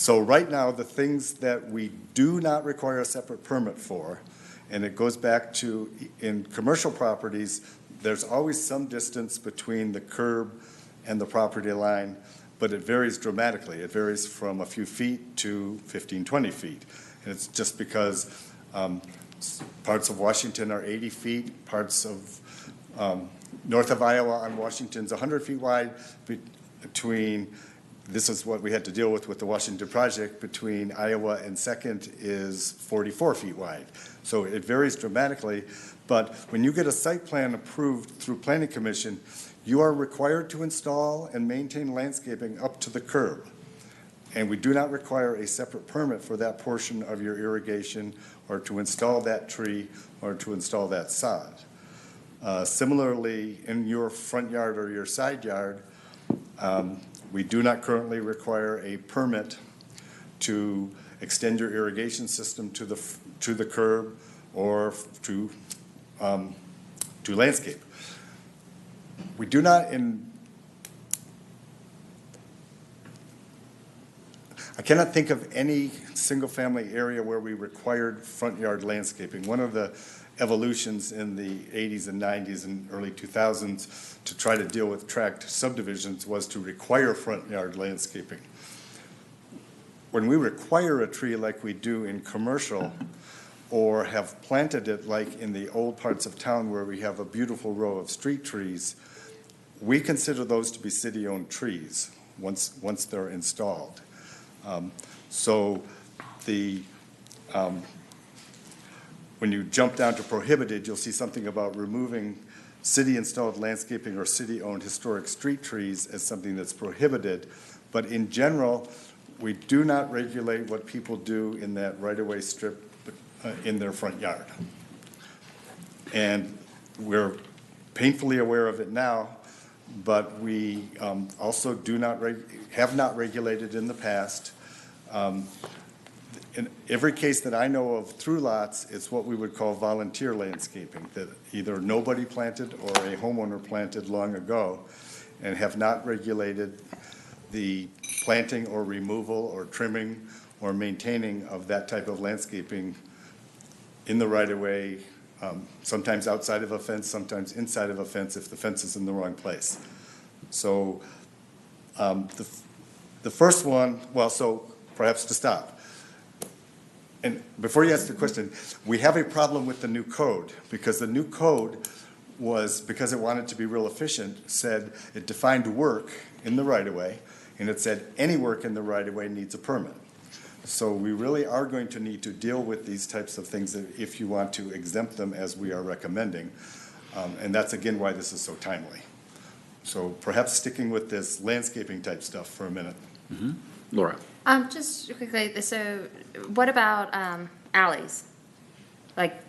So right now, the things that we do not require a separate permit for, and it goes back to, in commercial properties, there's always some distance between the curb and the property line, but it varies dramatically. It varies from a few feet to 15, 20 feet. And it's just because parts of Washington are 80 feet, parts of north of Iowa on Washington's 100 feet wide. This is what we had to deal with the Washington project, between Iowa and Second is 44 feet wide. So it varies dramatically, but when you get a site plan approved through Planning Commission, you are required to install and maintain landscaping up to the curb. And we do not require a separate permit for that portion of your irrigation, or to install that tree, or to install that sod. Similarly, in your front yard or your side yard, we do not currently require a permit to extend your irrigation system to the curb or to landscape. We do not I cannot think of any single-family area where we required front yard landscaping. One of the evolutions in the 80s and 90s and early 2000s to try to deal with tract subdivisions was to require front yard landscaping. When we require a tree like we do in commercial, or have planted it like in the old parts of town where we have a beautiful row of street trees, we consider those to be city-owned trees once they're installed. When you jump down to prohibited, you'll see something about removing city-installed landscaping or city-owned historic street trees as something that's prohibited. But in general, we do not regulate what people do in that right-of-way strip in their front yard. And we're painfully aware of it now, but we also have not regulated in the past. In every case that I know of through lots, it's what we would call volunteer landscaping, that either nobody planted or a homeowner planted long ago, and have not regulated the planting or removal or trimming or maintaining of that type of landscaping in the right-of-way, sometimes outside of a fence, sometimes inside of a fence if the fence is in the wrong place. So the first one, so perhaps to stop. And before you ask the question, we have a problem with the new code, because the new code was, because it wanted to be real efficient, said it defined work in the right-of-way, and it said any work in the right-of-way needs a permit. So we really are going to need to deal with these types of things if you want to exempt them as we are recommending. And that's again why this is so timely. So perhaps sticking with this landscaping type stuff for a minute. Mm-hmm. Laura. Just quickly, so what about alleys? Like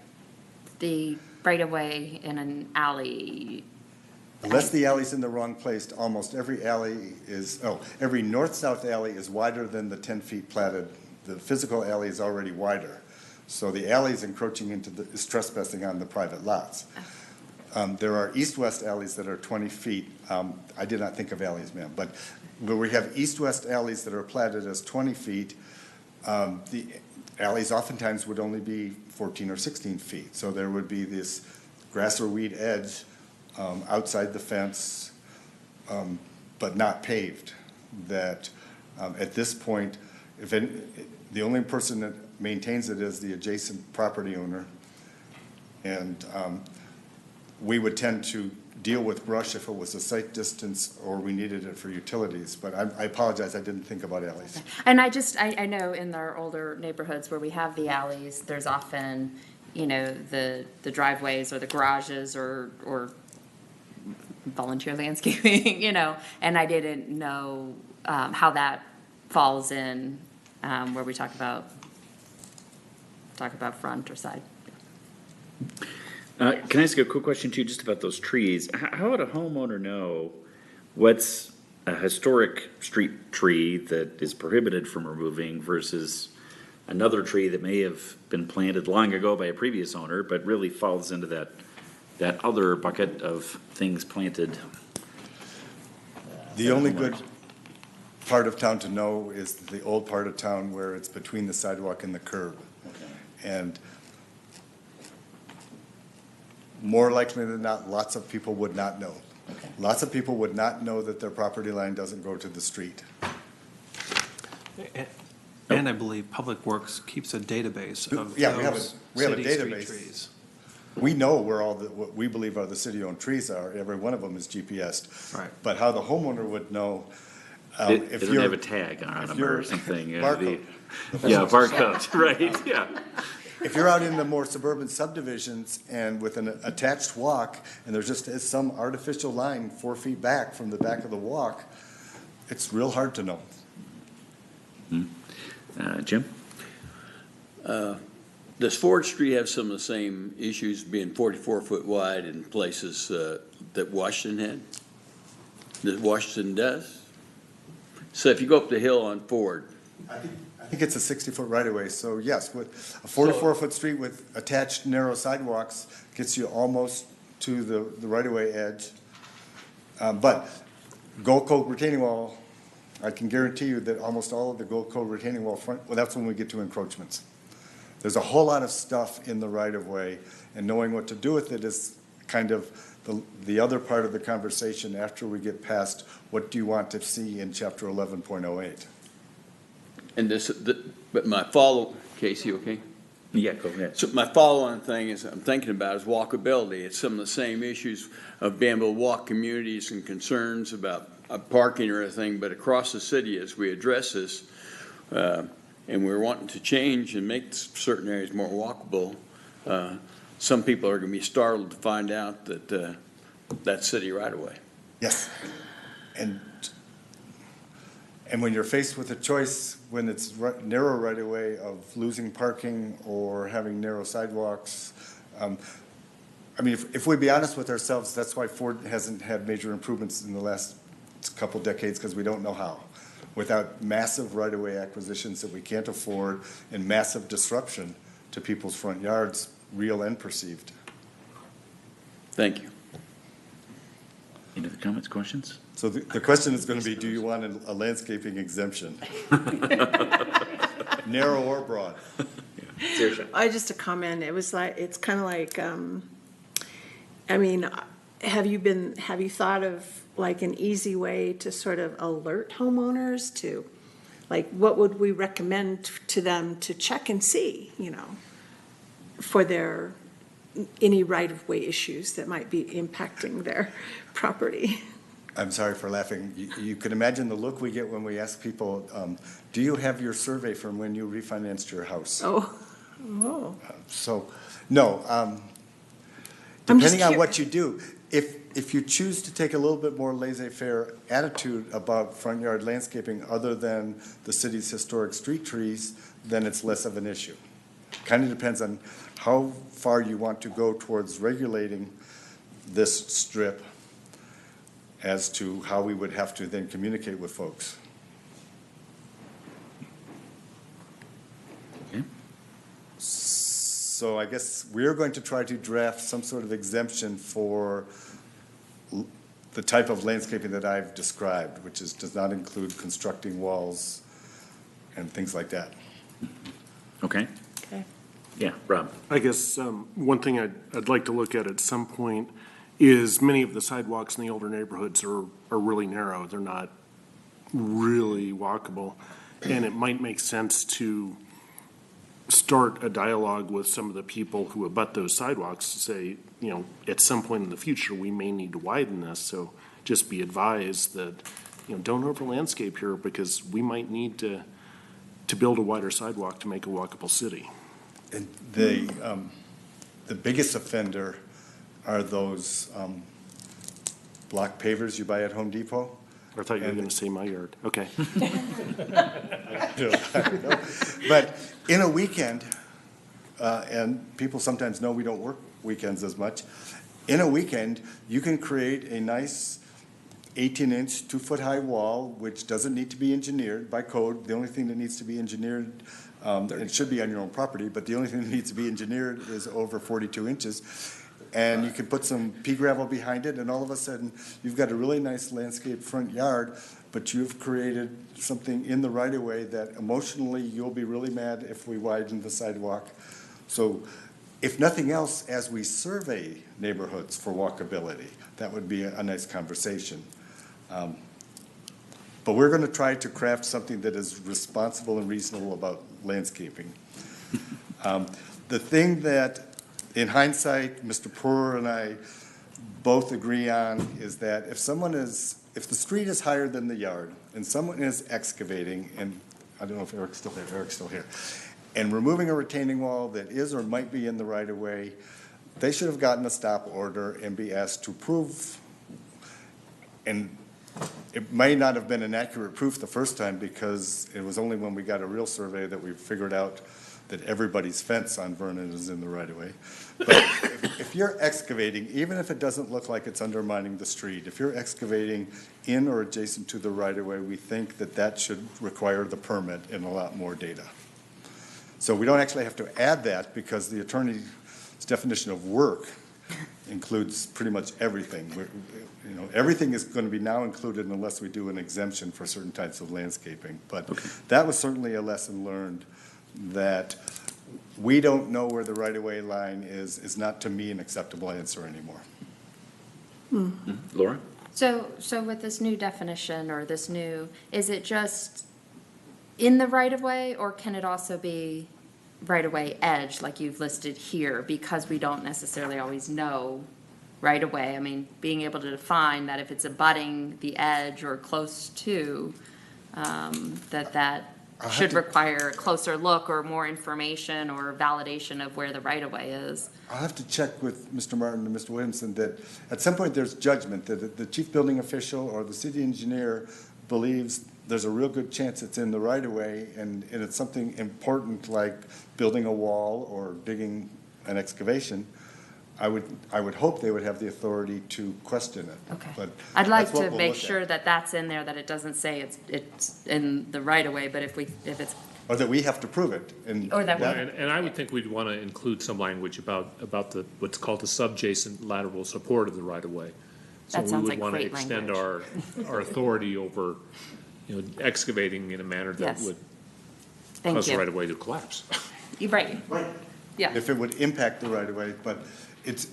the right-of-way in an alley? Unless the alley's in the wrong place, almost every alley every north-south alley is wider than the 10 feet platted. The physical alley is already wider. So the alley is encroaching is trespassing on the private lots. There are east-west alleys that are 20 feet. I did not think of alleys, ma'am, but where we have east-west alleys that are platted as 20 feet, the alleys oftentimes would only be 14 or 16 feet. So there would be this grass or weed edge outside the fence, but not paved, that at this point, the only person that maintains it is the adjacent property owner. And we would tend to deal with brush if it was a site distance or we needed it for utilities. But I apologize, I didn't think about alleys. And I know in our older neighborhoods where we have the alleys, there's often, the driveways or the garages or volunteer landscaping, and I didn't know how that falls in where we talk about front or side. Can I ask a quick question too, just about those trees? How would a homeowner know what's a historic street tree that is prohibited from removing versus another tree that may have been planted long ago by a previous owner, but really falls into that other bucket of things planted? The only good part of town to know is the old part of town where it's between the sidewalk and the curb. And more likely than not, lots of people would not know. Lots of people would not know that their property line doesn't go to the street. And I believe Public Works keeps a database of Yeah, we have those a city street database. trees. We know where all what we believe are the city-owned trees are. Every one of them is GPSed. Right. But how the homeowner would know, They if don't you're. have a tag on if them you're- or something. Barcode. Yeah, barcode, right, yeah. If you're out in the more suburban subdivisions and with an attached walk, and there's just some artificial line 4 feet back from the back of the walk, it's real hard to know. Jim? Does Ford Street have some of the same issues, being 44-foot wide in places that Washington had? That Washington does? So if you go up the hill on Ford, I think it's a 60-foot right-of-way, so yes, with a 44-foot street with attached narrow sidewalks gets you almost to the right-of-way edge. But Gold Cove retaining wall, I can guarantee you that almost all of the Gold Cove retaining wall front, well, that's when we get to encroachments. There's a whole lot of stuff in the right-of-way, and knowing what to do with it is kind of the other part of the conversation after we get past what do you want to see in chapter 11.08. and but my follow, Casey, okay? Yeah, go ahead. So my follow-on thing is, I'm thinking about is walkability. It's some of the same issues of being able to walk communities and concerns about parking or anything, but across the city as we address this, and we're wanting to change and make certain areas more walkable, some people are going to be startled to find out that that's city right away. Yes. And when you're faced with a choice, when it's narrow right-of-way of losing parking or having narrow sidewalks, I mean, if we be honest with ourselves, that's why Ford hasn't had major improvements in the last couple decades, because we don't know how. Without massive right-of-way acquisitions that we can't afford and massive disruption to people's front yards, real and perceived. Thank you. Any other comments, questions? So the question is going to be, do you want a landscaping exemption? Narrow or broad? Just a comment, it was like, it's kind of like, I mean, have you thought of like an easy way to sort of alert homeowners to, like, what would we recommend to them to check and see, for their, any right-of-way issues that might be impacting their property? I'm sorry for laughing. You can imagine the look we get when we ask people, do you have your survey from when you refinanced your house? Oh. So, no. Depending on what you do, if you choose to take a little bit more laissez-faire attitude about front yard landscaping other than the city's historic street trees, then it's less of an issue. Kind of depends on how far you want to go towards regulating this strip as to how we would have to then communicate with folks. Okay. So I guess we're going to try to draft some sort of exemption for the type of landscaping that I've described, which does not include constructing walls and things like that. Okay. Okay. Yeah, Rob? I guess one thing I'd like to look at some point is many of the sidewalks in the older neighborhoods are really narrow. They're not really walkable. And it might make sense to start a dialogue with some of the people who abut those sidewalks to say, at some point in the future, we may need to widen this. So just be advised that, don't over landscape here because we might need to build a wider sidewalk to make a walkable city. And the biggest offender are those block pavers you buy at Home Depot. I thought you were going to say my yard. Okay. But in a weekend, and people sometimes know we don't work weekends as much, in a weekend, you can create a nice 18-inch, 2-foot-high wall, which doesn't need to be engineered by code. The only thing that needs to be engineered, it should be on your own property, but the only thing that needs to be engineered is over 42 inches. And you can put some pea gravel behind it, and all of a sudden, you've got a really nice landscape front yard but you've created something in the right-of-way that emotionally you'll be really mad if we widen the sidewalk. So if nothing else, as we survey neighborhoods for walkability, that would be a nice conversation. But we're going to try to craft something that is responsible and reasonable about landscaping. The thing that, in hindsight, Mr. Poorer and I both agree on is that if the street is higher than the yard and someone is excavating, and I don't know if Eric's still here, and removing a retaining wall that is or might be in the right of way, they should have gotten a stop order and be asked to prove. And it may not have been an accurate proof the first time because it was only when we got a real survey that we figured out that everybody's fence on Vernon is in the right of way. But if you're excavating, even if it doesn't look like it's undermining the street, if you're excavating in or adjacent to the right of way, we think that that should require the permit and a lot more data. So we don't actually have to add that because the attorney's definition of work includes pretty much everything. Everything is going to be now included unless we do an exemption for certain types of landscaping. But that was certainly a lesson learned, that we don't know where the right-of-way line is not to me an acceptable answer anymore. Laura? So with this new definition or this new, is it just in the right-of-way, or can it also be right-of-way edge like you've listed here? Because we don't necessarily always know right-of-way. I mean, being able to define that if it's abutting the edge or close to, that should require a closer look or more information or validation of where the right-of-way is. I'll have to check with Mr. Martin and Mr. Williamson that at some point there's judgment that the chief building official or the city engineer believes there's a real good chance it's in the right-of-way, and it's something important like building a wall or digging an excavation. I would hope they would have the authority to question it. Okay. But I'd like that's what to we'll make look at. sure that that's in there, that it doesn't say it's in the right-of-way, but if it's. Or that we have to prove it. And Or that we- And I would think we'd want to include some language about what's called the subjacent lateral support of the right-of-way. That sounds like So we would want to great extend language. our authority over, excavating in a manner that Yes. would Thank cause the you. right-of-way to collapse. You're right. Yeah. If it would impact the right-of-way, but it's,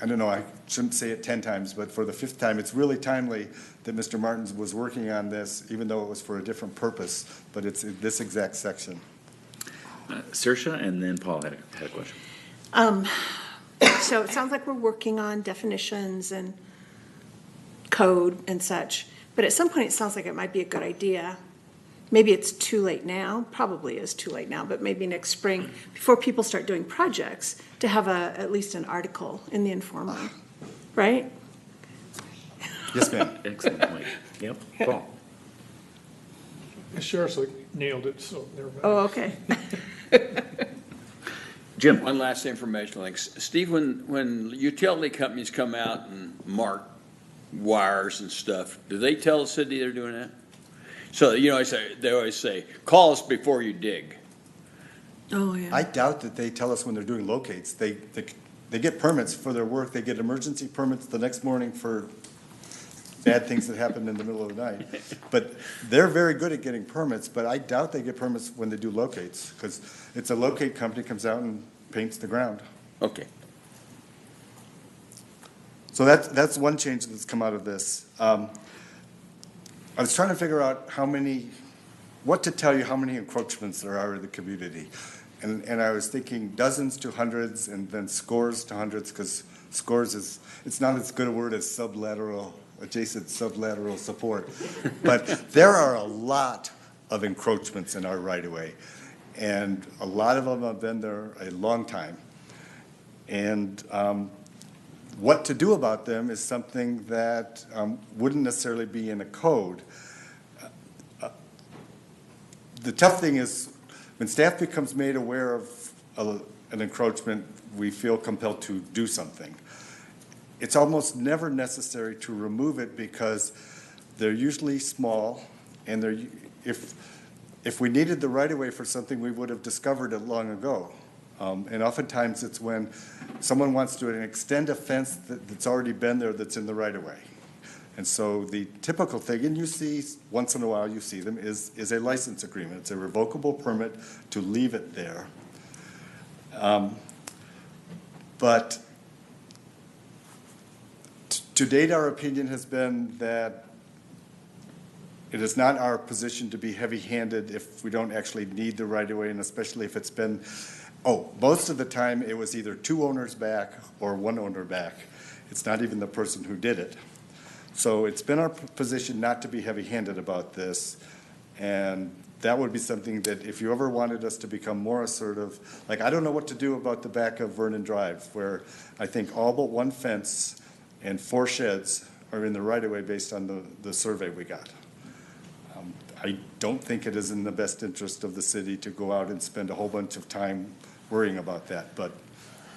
I don't know, I shouldn't say it 10 times, but for the 5th time, it's really timely that Mr. Martins was working on this, even though it was for a different purpose, but it's in this exact section. Saoirse, and then Paul had a question. So it sounds like we're working on definitions and code and such, but at some point it sounds like it might be a good idea. Maybe it's too late now, probably is too late now, but maybe next spring, before people start doing projects, to have at least an article in the Informer, right? Yes, ma'am. Excellent point. Yep, Paul. The sheriff's nailed it, so never mind. Oh, okay. Jim? One last informational thing. Steve, when utility companies come out and mark wires and stuff, do they tell the city they're doing that? So, they always say, call us before you dig. Oh, yeah. I doubt that they tell us when they're doing locates. They get permits for their work. They get emergency permits the next morning for bad things that happen in the middle of the night. But they're very good at getting permits, but I doubt they get permits when they do locates, because it's a locate company comes out and paints the ground. Okay. So that's one change that's come out of this. I was trying to figure out what to tell you how many encroachments there are in the community. And I was thinking dozens to hundreds and then scores to hundreds, because scores it's not as good a word as adjacent sublateral support. But there are a lot of encroachments in our right-of-way. And a lot of them have been there a long time. And what to do about them is something that wouldn't necessarily be in a code. The tough thing is when staff becomes made aware of an encroachment, we feel compelled to do something. It's almost never necessary to remove it because they're usually small, and if we needed the right-of-way for something, we would have discovered it long ago. And oftentimes it's when someone wants to extend a fence that's already been there that's in the right-of-way. And so the typical thing, and you see, once in a while you see them, is a license agreement. It's a revocable permit to leave it there. But to date, our opinion has been that it is not our position to be heavy-handed if we don't actually need the right-of-way, and especially if it's been, most of the time it was either two owners back or one owner back. It's not even the person who did it. So it's been our position not to be heavy-handed about this, and that would be something that if you ever wanted us to become more assertive, like I don't know what to do about the back of Vernon Drive, where I think all but one fence and 4 sheds are in the right-of-way based on the survey we got. I don't think it is in the best interest of the city to go out and spend a whole bunch of time worrying about that, but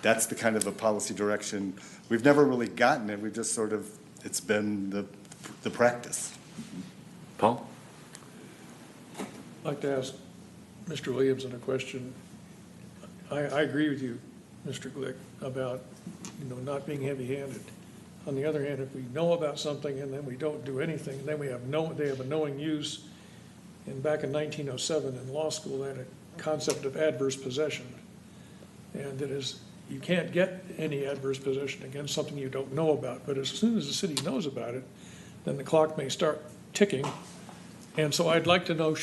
that's the kind of a policy direction. We've never really gotten it, we've just sort of, it's been the practice. Paul? I'd like to ask Mr. Williamson a question. I agree with you, Mr. Glick, about, not being heavy-handed. On the other hand, if we know about something and then we don't do anything, and then they have a knowing use, and back in 1907 in law school, they had a concept of adverse possession. And it is, you can't get any adverse possession against something you don't know about, but as soon as the city knows about it, then the clock may start ticking. And so I'd like to know,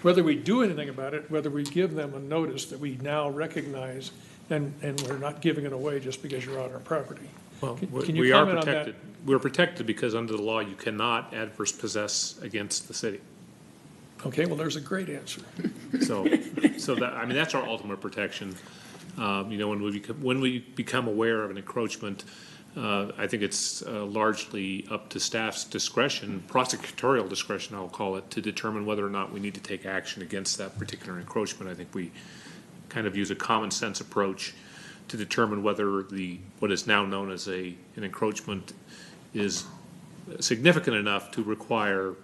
whether we do anything about it, whether we give them a notice that we now recognize and we're not giving it away just because you're on our property. Well, Can you we are comment on that? protected. We're protected because under the law, you cannot adverse possess against the city. Okay, well, there's a great answer. So that, that's our ultimate protection. When we become aware of an encroachment, I think it's largely up to staff's discretion, prosecutorial discretion, I'll call it, to determine whether or not we need to take action against that particular encroachment. I think we kind of use a common sense approach to determine whether what is now known as an encroachment is significant enough to require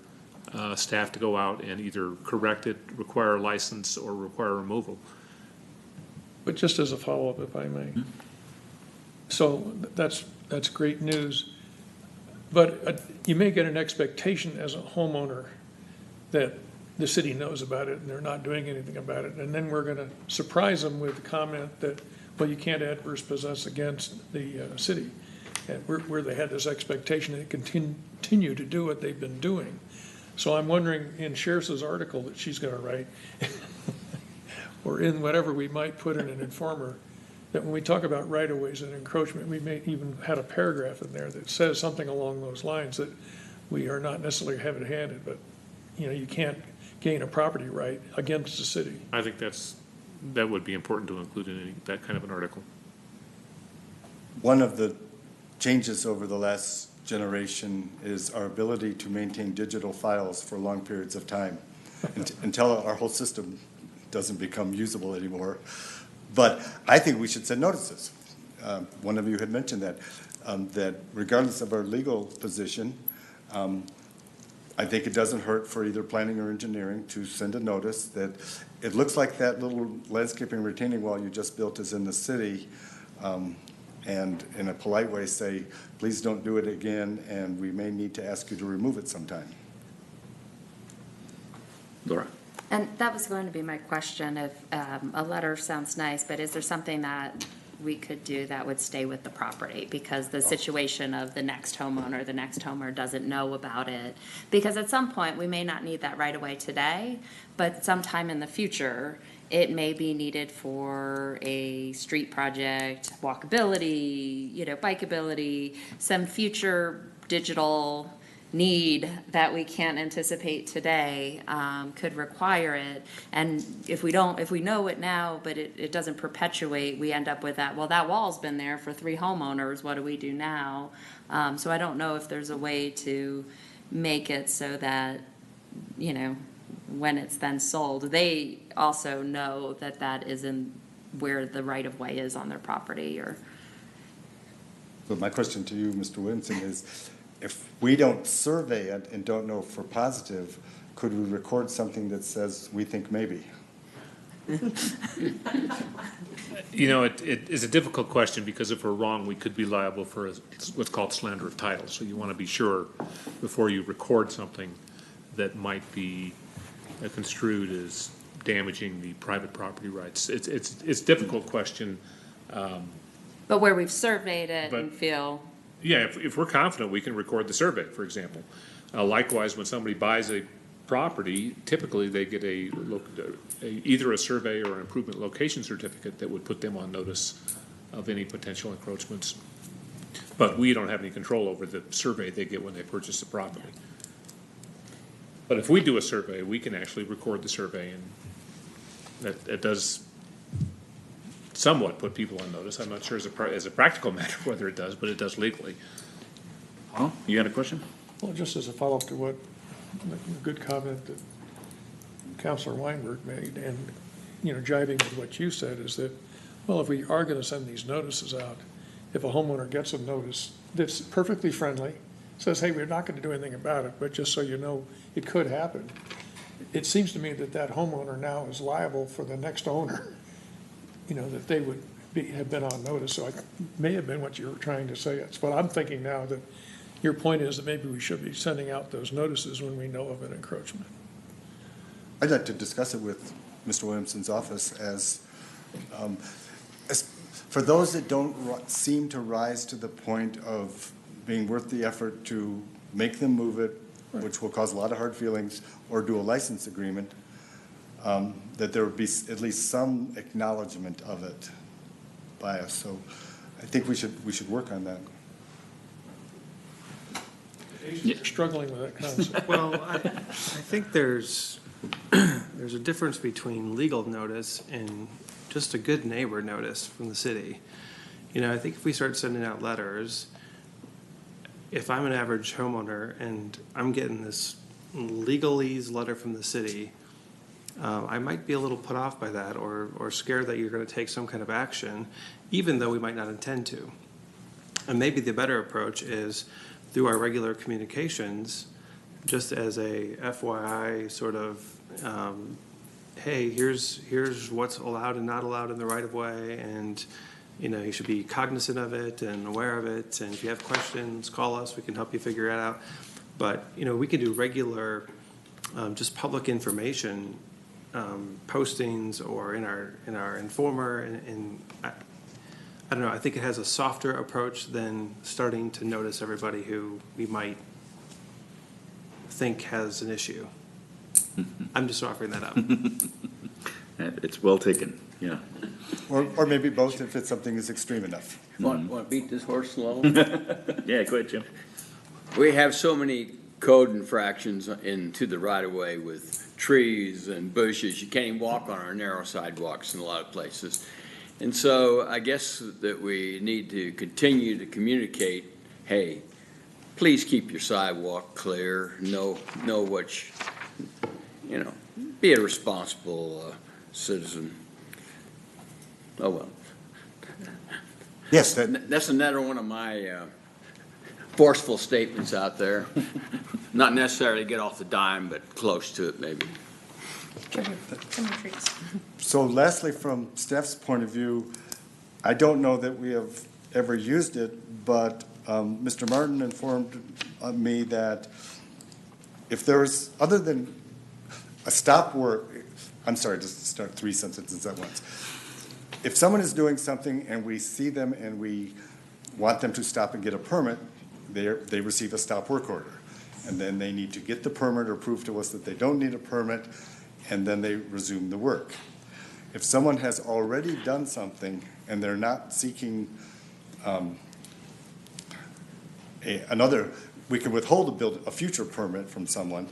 staff to go out and either correct it, require a license, or require removal. But just as a follow-up, if I may. So that's great news. But you may get an expectation as a homeowner that the city knows about it and they're not doing anything about it. And then we're going to surprise them with the comment that, well, you can't adverse possess against the city. And where they had this expectation they continue to do what they've been doing. So I'm wondering, in Sheriff's article that she's going to write, or in whatever we might put in an informer, that when we talk about right-of-ways and encroachment, we may even had a paragraph in there that says something along those lines, that we are not necessarily heavy-handed, but you can't gain a property right against the city. I think that would be important to include in that kind of an article. One of the changes over the last generation is our ability to maintain digital files for long periods of time until our whole system doesn't become usable anymore. But I think we should send notices. One of you had mentioned that regardless of our legal position, I think it doesn't hurt for either planning or engineering to send a notice that it looks like that little landscaping retaining wall you just built is in the city, and in a polite way say, please don't do it again, and we may need to ask you to remove it sometime. Laura? And that was going to be my question. If a letter sounds nice, but is there something that we could do that would stay with the property? Because the situation of the next homeowner doesn't know about it. Because at some point, we may not need that right away today, but sometime in the future, it may be needed for a street project, walkability, bikeability, some future digital need that we can't anticipate today could require it. And if we know it now, but it doesn't perpetuate, we end up with that, well, that wall's been there for 3 homeowners, what do we do now? So I don't know if there's a way to make it so that, when it's then sold, they also know that that isn't where the right-of-way is on their property. Or. So my question to you, Mr. Williamson, is if we don't survey it and don't know for positive, could we record something that says we think maybe? You know, it is a difficult question because if we're wrong, we could be liable for what's called slander of title. So you want to be sure before you record something that might be construed as damaging the private property rights. It's a difficult question. But where we've surveyed it But- and feel, Yeah, if we're confident, we can record the survey, for example. Likewise, when somebody buys a property, typically they get either a survey or an improvement location certificate that would put them on notice of any potential encroachments. But we don't have any control over the survey they get when they purchase the property. But if we do a survey, we can actually record the survey, and that does somewhat put people on notice. I'm not sure as a practical matter whether it does, but it does legally. Well, you got a question? Well, just as a follow-up to what, a good comment that Councilor Weinberg made, and, you know, jiving with what you said, is that, well, if we are gonna send these notices out, if a homeowner gets a notice that's perfectly friendly, says, hey, we're not gonna do anything about it, but just so you know, it could happen. It seems to me that that homeowner now is liable for the next owner, you know, that they would have been on notice. So it may have been what you were trying to say. It's what I'm thinking now, that your point is that maybe we should be sending out those notices when we know of an encroachment. I'd like to discuss it with Mr. Williamson's office as for those that don't seem to rise to the point of being worth the effort to make them move it, which will cause a lot of hard feelings, or do a license agreement, that there would be at least some acknowledgement of it by us. So I think we should work on that. Struggling with that concept. Well, I think there's a difference between legal notice and just a good neighbor notice from the city. You know, I think if we start sending out letters, if I'm an average homeowner and I'm getting this legalese letter from the city, I might be a little put off by that, or scared that you're going to take some kind of action, even though we might not intend to. And maybe the better approach is through our regular communications, just as a FYI sort of, hey, here's what's allowed and not allowed in the right of way, and you know, you should be cognizant of it and aware of it, and if you have questions, call us, we can help you figure it out. But you know, we can do regular just public information postings or in our Informer, and I don't know, I think it has a softer approach than starting to notice everybody who we might think has an issue. I'm just offering that up. It's well taken, yeah. Or maybe both if it's something that's extreme enough. Want to beat this horse slow? Yeah, go ahead, Jim. We have so many code infractions into the right-of-way with trees and bushes. You can't even walk on our narrow sidewalks in a lot of places. And so I guess that we need to continue to communicate, hey, please keep your sidewalk clear, know what you know, be a responsible citizen. Oh, well. Yes, that's another one of my forceful statements out there. Not necessarily get off the dime, but close to it, maybe. So lastly, from Steph's point of view, I don't know that we have ever used it, but Mr. Martin informed me that if there's, other than a stop work, I'm sorry, just to start 3 sentences at once. If someone is doing something and we see them and we want them to stop and get a permit, they receive a stop work order. And then they need to get the permit or prove to us that they don't need a permit, and then they resume the work. If someone has already done something and they're not seeking we can withhold a future permit from someone,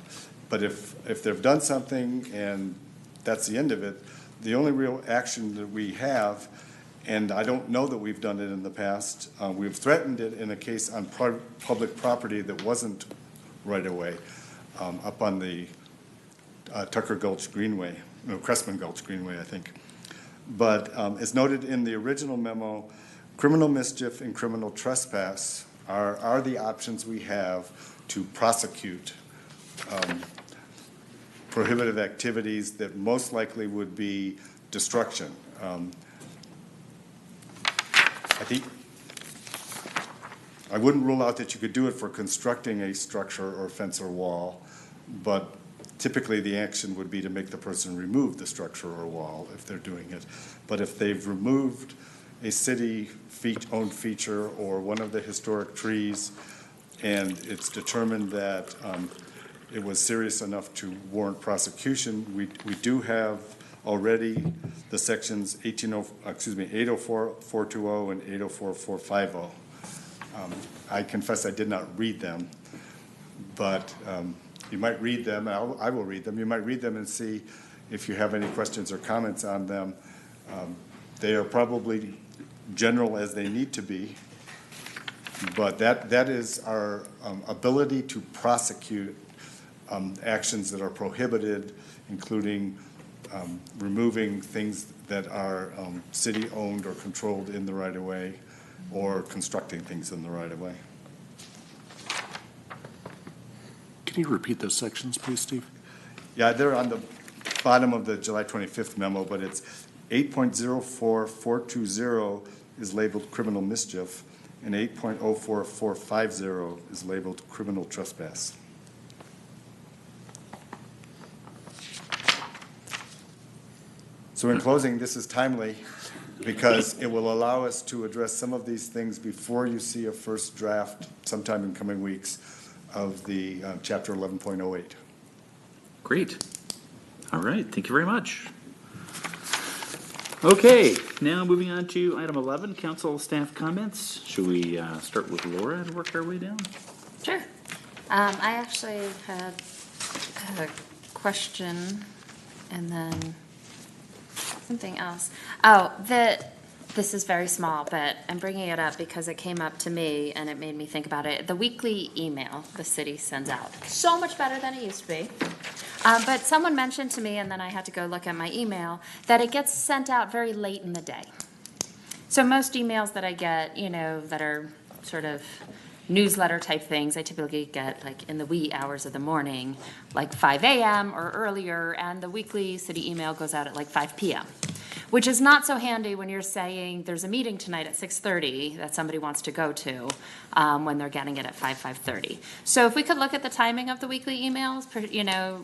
but if they've done something and that's the end of it, the only real action that we have, and I don't know that we've done it in the past, we've threatened it in a case on public property that wasn't right away, up on the Tucker Gulch Greenway, Cressman Gulch Greenway, I think. But as noted in the original memo, criminal mischief and criminal trespass are the options we have to prosecute prohibitive activities that most likely would be destruction. I think I wouldn't rule out that you could do it for constructing a structure or fence or wall, but typically the action would be to make the person remove the structure or wall if they're doing it. But if they've removed a city-owned feature or one of the historic trees, and it's determined that it was serious enough to warrant prosecution, we do have already the sections 804-420 and 804-450. I confess I did not read them, but you might read them, and I will read them. You might read them and see if you have any questions or comments on them. They are probably general as they need to be, but that is our ability to prosecute actions that are prohibited, including removing things that are city-owned or controlled in the right-of-way, or constructing things in the right-of-way. Can you repeat those sections, please, Steve? Yeah, they're on the bottom of the July 25th memo, but it's 8.04420 is labeled criminal mischief, and 8.04450 is labeled criminal trespass. So in closing, this is timely because it will allow us to address some of these things before you see a first draft sometime in coming weeks of the Chapter 11.08. Great. All right, thank you very much. Okay, now moving on to item 11, council staff comments. Should we start with Laura and work our way down? Sure. I actually had a question and then something else. Oh, this is very small, but I'm bringing it up because it came up to me and it made me think about it. The weekly email the city sends out, so much better than it used to be. But someone mentioned to me, and then I had to go look at my email, that it gets sent out very late in the day. So most emails that I get, that are sort of newsletter type things, I typically get like in the wee hours of the morning, like 5 a.m. or earlier, and the weekly city email goes out at like 5 p.m., which is not so handy when you're saying there's a meeting tonight at 6:30 that somebody wants to go to when they're getting it at 5:30. So if we could look at the timing of the weekly emails,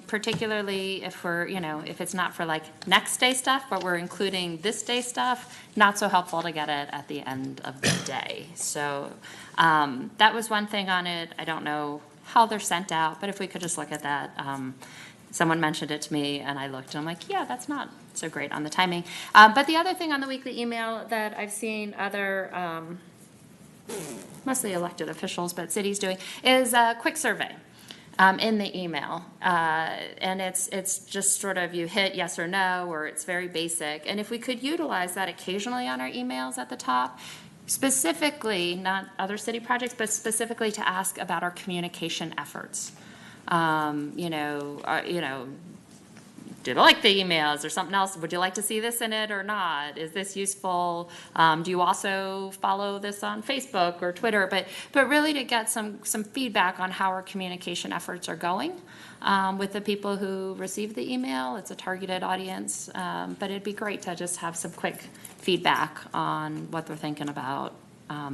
particularly if if it's not for like next day stuff, but we're including this day stuff, not so helpful to get it at the end of the day. So that was one thing on it. I don't know how they're sent out, but if we could just look at that. Someone mentioned it to me, and I looked, and I'm like, yeah, that's not so great on the timing. But the other thing on the weekly email that I've seen other, mostly elected officials, but cities doing, is a quick survey in the email. And it's just sort of you hit yes or no, or it's very basic. And if we could utilize that occasionally on our emails at the top, specifically, not other city projects, but specifically to ask about our communication efforts. Did you like the emails or something else? Would you like to see this in it or not? Is this useful? Do you also follow this on Facebook or Twitter? But really to get some feedback on how our communication efforts are going with the people who receive the email. It's a targeted audience, but it'd be great to just have some quick feedback on what they're thinking about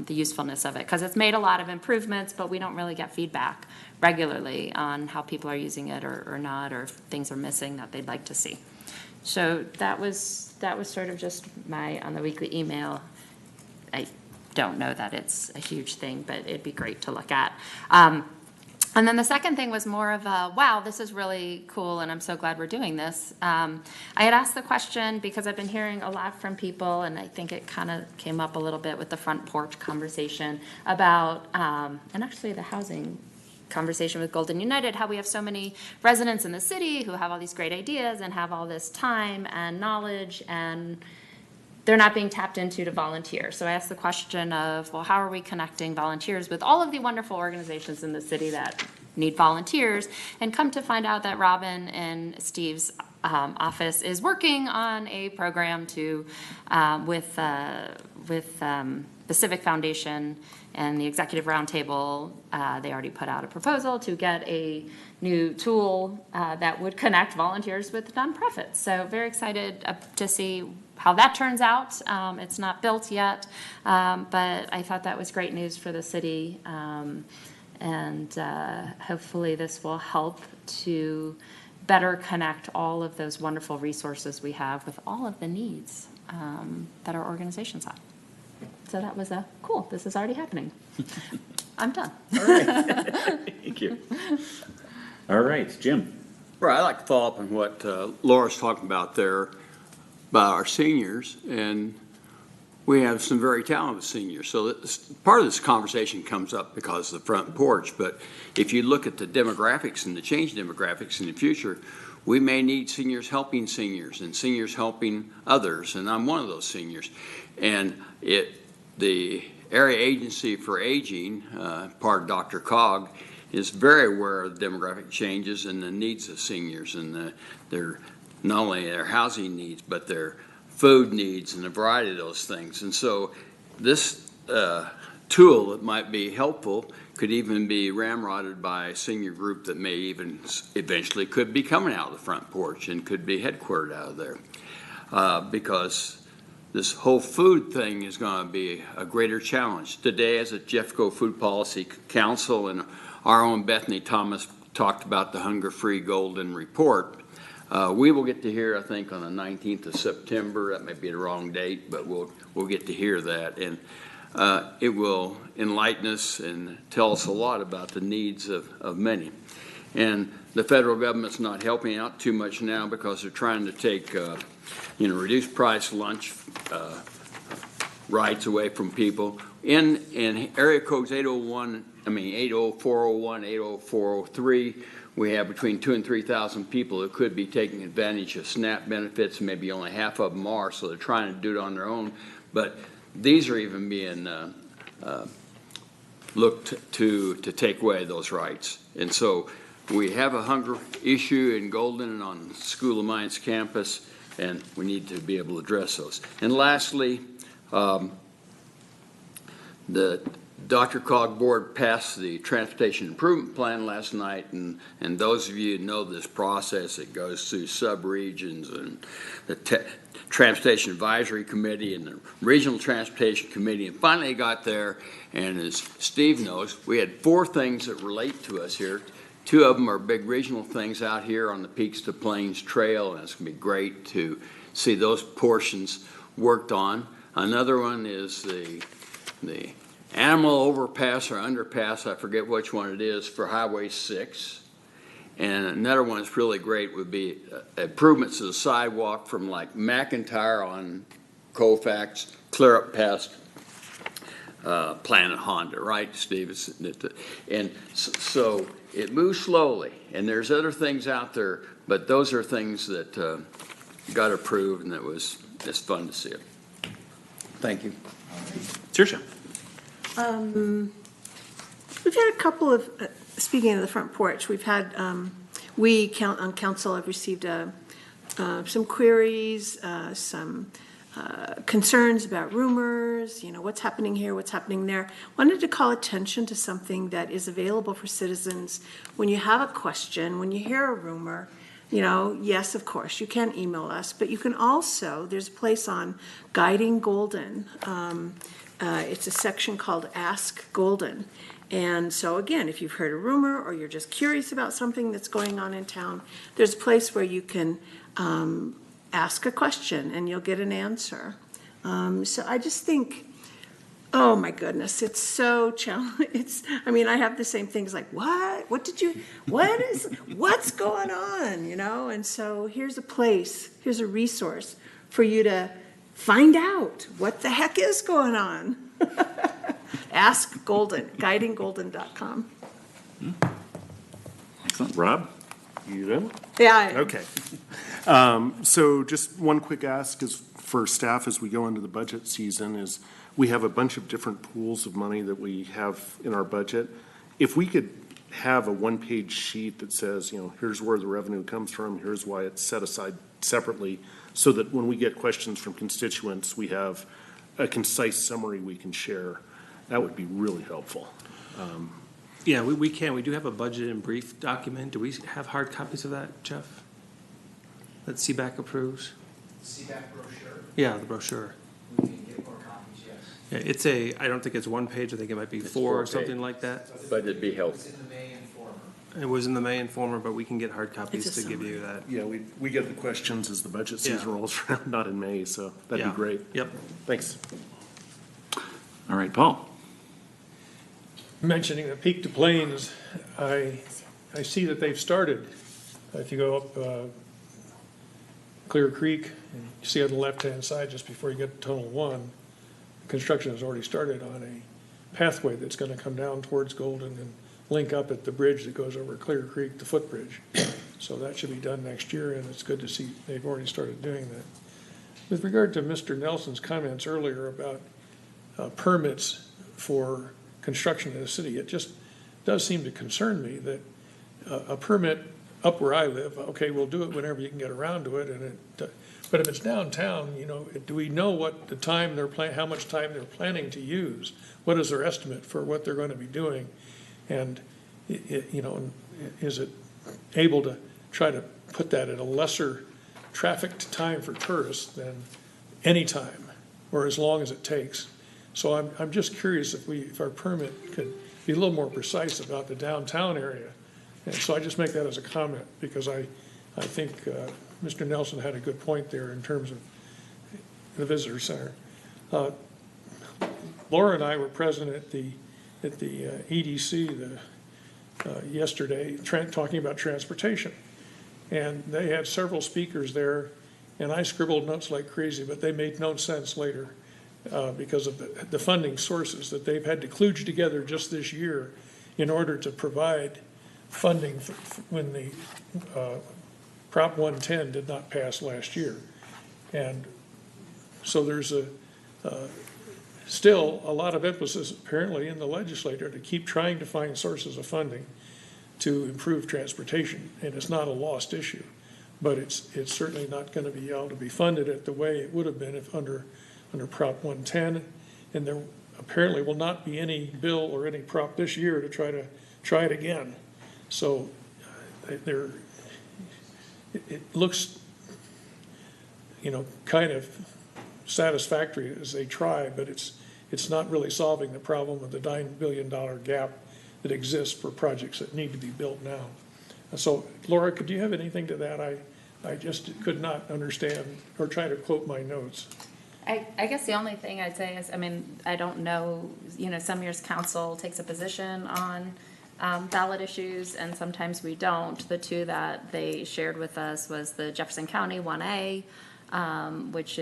the usefulness of it, because it's made a lot of improvements, but we don't really get feedback regularly on how people are using it or not, or if things are missing that they'd like to see. So that was sort of just on the weekly email. I don't know that it's a huge thing, but it'd be great to look at. And then the second thing was more of a, wow, this is really cool, and I'm so glad we're doing this. I had asked the question because I've been hearing a lot from people, and I think it kind of came up a little bit with the front porch conversation about, and actually the housing conversation with Golden United, how we have so many residents in the city who have all these great ideas and have all this time and knowledge, and they're not being tapped into to volunteer. So I asked the question of, well, how are we connecting volunteers with all of the wonderful organizations in the city that need volunteers? And come to find out that Robin and Steve's office is working on a program to, with the Civic Foundation and the Executive Roundtable. They already put out a proposal to get a new tool that would connect volunteers with nonprofits. So very excited to see how that turns out. It's not built yet, but I thought that was great news for the city. And hopefully this will help to better connect all of those wonderful resources we have with all of the needs that our organizations have. So that was cool. This is already happening. I'm done. All right. Thank you. All right, Jim. Right, I'd like to follow up on what Laura's talking about there, about our seniors, and we have some very talented seniors. So part of this conversation comes up because of the front porch, but if you look at the demographics and the change demographics in the future, we may need seniors helping seniors and seniors helping others, and I'm one of those seniors. And the Area Agency for Aging, part of Dr. Cog, is very aware of the demographic changes and the needs of seniors and their not only their housing needs, but their food needs and a variety of those things. And so this tool that might be helpful could even be ramrodded by a senior group that may even eventually could be coming out of the front porch and could be headquartered out of there. Because this whole food thing is going to be a greater challenge. Today, as a Jeffco Food Policy Council and our own Bethany Thomas talked about the Hunger-Free Golden Report, we will get to hear, I think, on the 19th of September. That may be the wrong date, but we'll get to hear that. And it will enlighten us and tell us a lot about the needs of many. And the federal government's not helping out too much now because they're trying to take, reduced price lunch rights away from people. In area codes 80401, 80403, we have between 2,000 and 3,000 people who could be taking advantage of SNAP benefits. Maybe only half of them are, so they're trying to do it on their own. But these are even being looked to take away those rights. And so we have a hunger issue in Golden and on School of Mines campus, and we need to be able to address those. And lastly, the Dr. Cog board passed the Transportation Improvement Plan last night, and those of you who know this process, it goes through sub-regions and the Transportation Advisory Committee and the Regional Transportation Committee, and finally got there, and as Steve knows, we had 4 things that relate to us here. 2 of them are big regional things out here on the Peaks to Plains Trail, and it's going to be great to see those portions worked on. Another one is the animal overpass or underpass, I forget which one it is, for Highway 6. And another one that's really great would be improvements to the sidewalk from like McIntyre on Colfax clear up past Planet Honda, right, Steve? And so it moves slowly, and there's other things out there, but those are things that got approved, and it's fun to see it. Thank you. Saoirse. We've had a couple of, speaking of the front porch, we've had, on council have received some queries, some concerns about rumors, what's happening here, what's happening there. Wanted to call attention to something that is available for citizens when you have a question, when you hear a rumor. Yes, of course, you can email us, but you can also, there's a place on Guiding Golden. It's a section called Ask Golden. And so again, if you've heard a rumor or you're just curious about something that's going on in town, there's a place where you can ask a question and you'll get an answer. So I just think, oh my goodness, it's so challenging. I have the same things like, what's going on, And so here's a place, here's a resource for you to find out what the heck is going on. Ask Golden, guidinggolden.com. Excellent. Rob? You in? Yeah, I am. Okay. So just one quick ask is for staff as we go into the budget season is we have a bunch of different pools of money that we have in our budget. If we could have a one-page sheet that says, here's where the revenue comes from, here's why it's set aside separately, so that when we get questions from constituents, we have a concise summary we can share. That would be really helpful. Yeah, we can. We do have a budget and brief document. Do we have hard copies of that, Jeff? That CBAC approves? CBAC brochure? Yeah, the brochure. We can get more copies, yes. Yeah, I don't think it's one page. I think it might be four or something like that. But it'd be helpful. It's in the May Informer. It was in the May Informer, but we can get hard copies It's a to give you that. Yeah, we get the questions as the budget season rolls around, not in May, so that'd Yeah. be great. Yep. Thanks. All right, Paul. Mentioning the Peak to Plains, I see that they've started. If you go up Clear Creek, and you see on the left-hand side, just before you get to Tunnel 1, construction has already started on a pathway that's going to come down towards Golden and link up at the bridge that goes over Clear Creek, the footbridge. So that should be done next year, and it's good to see they've already started doing that. With regard to Mr. Nelson's comments earlier about permits for construction in the city, it just does seem to concern me that a permit up where I live, okay, we'll do it whenever you can get around to it, but if it's downtown, do we know what the time how much time they're planning to use? What is their estimate for what they're going to be doing? And, is it able to try to put that at a lesser trafficked time for tourists than any time, or as long as it takes? So I'm just curious if our permit could be a little more precise about the downtown area. And so I just make that as a comment, because I think Mr. Nelson had a good point there in terms of the visitor center. Laura and I were present at the EDC yesterday, talking about transportation. And they had several speakers there, and I scribbled notes like crazy, but they made no sense later because of the funding sources that they've had to kludge together just this year in order to provide funding when the Prop 110 did not pass last year. And so there's still a lot of emphasis apparently in the legislature to keep trying to find sources of funding to improve transportation. And it's not a lost issue, but it's certainly not going to be able to be funded at the way it would have been if under Prop 110. And there apparently will not be any bill or any prop this year to try it again. So it looks, kind of satisfactory as they try, but it's not really solving the problem of the $9 billion gap that exists for projects that need to be built now. So Laura, could you have anything to that? I just could not understand or try to quote my notes. I guess the only thing I'd say is, I don't know, some years council takes a position on ballot issues, and sometimes we don't. The two that they shared with us was the Jefferson County 1A, which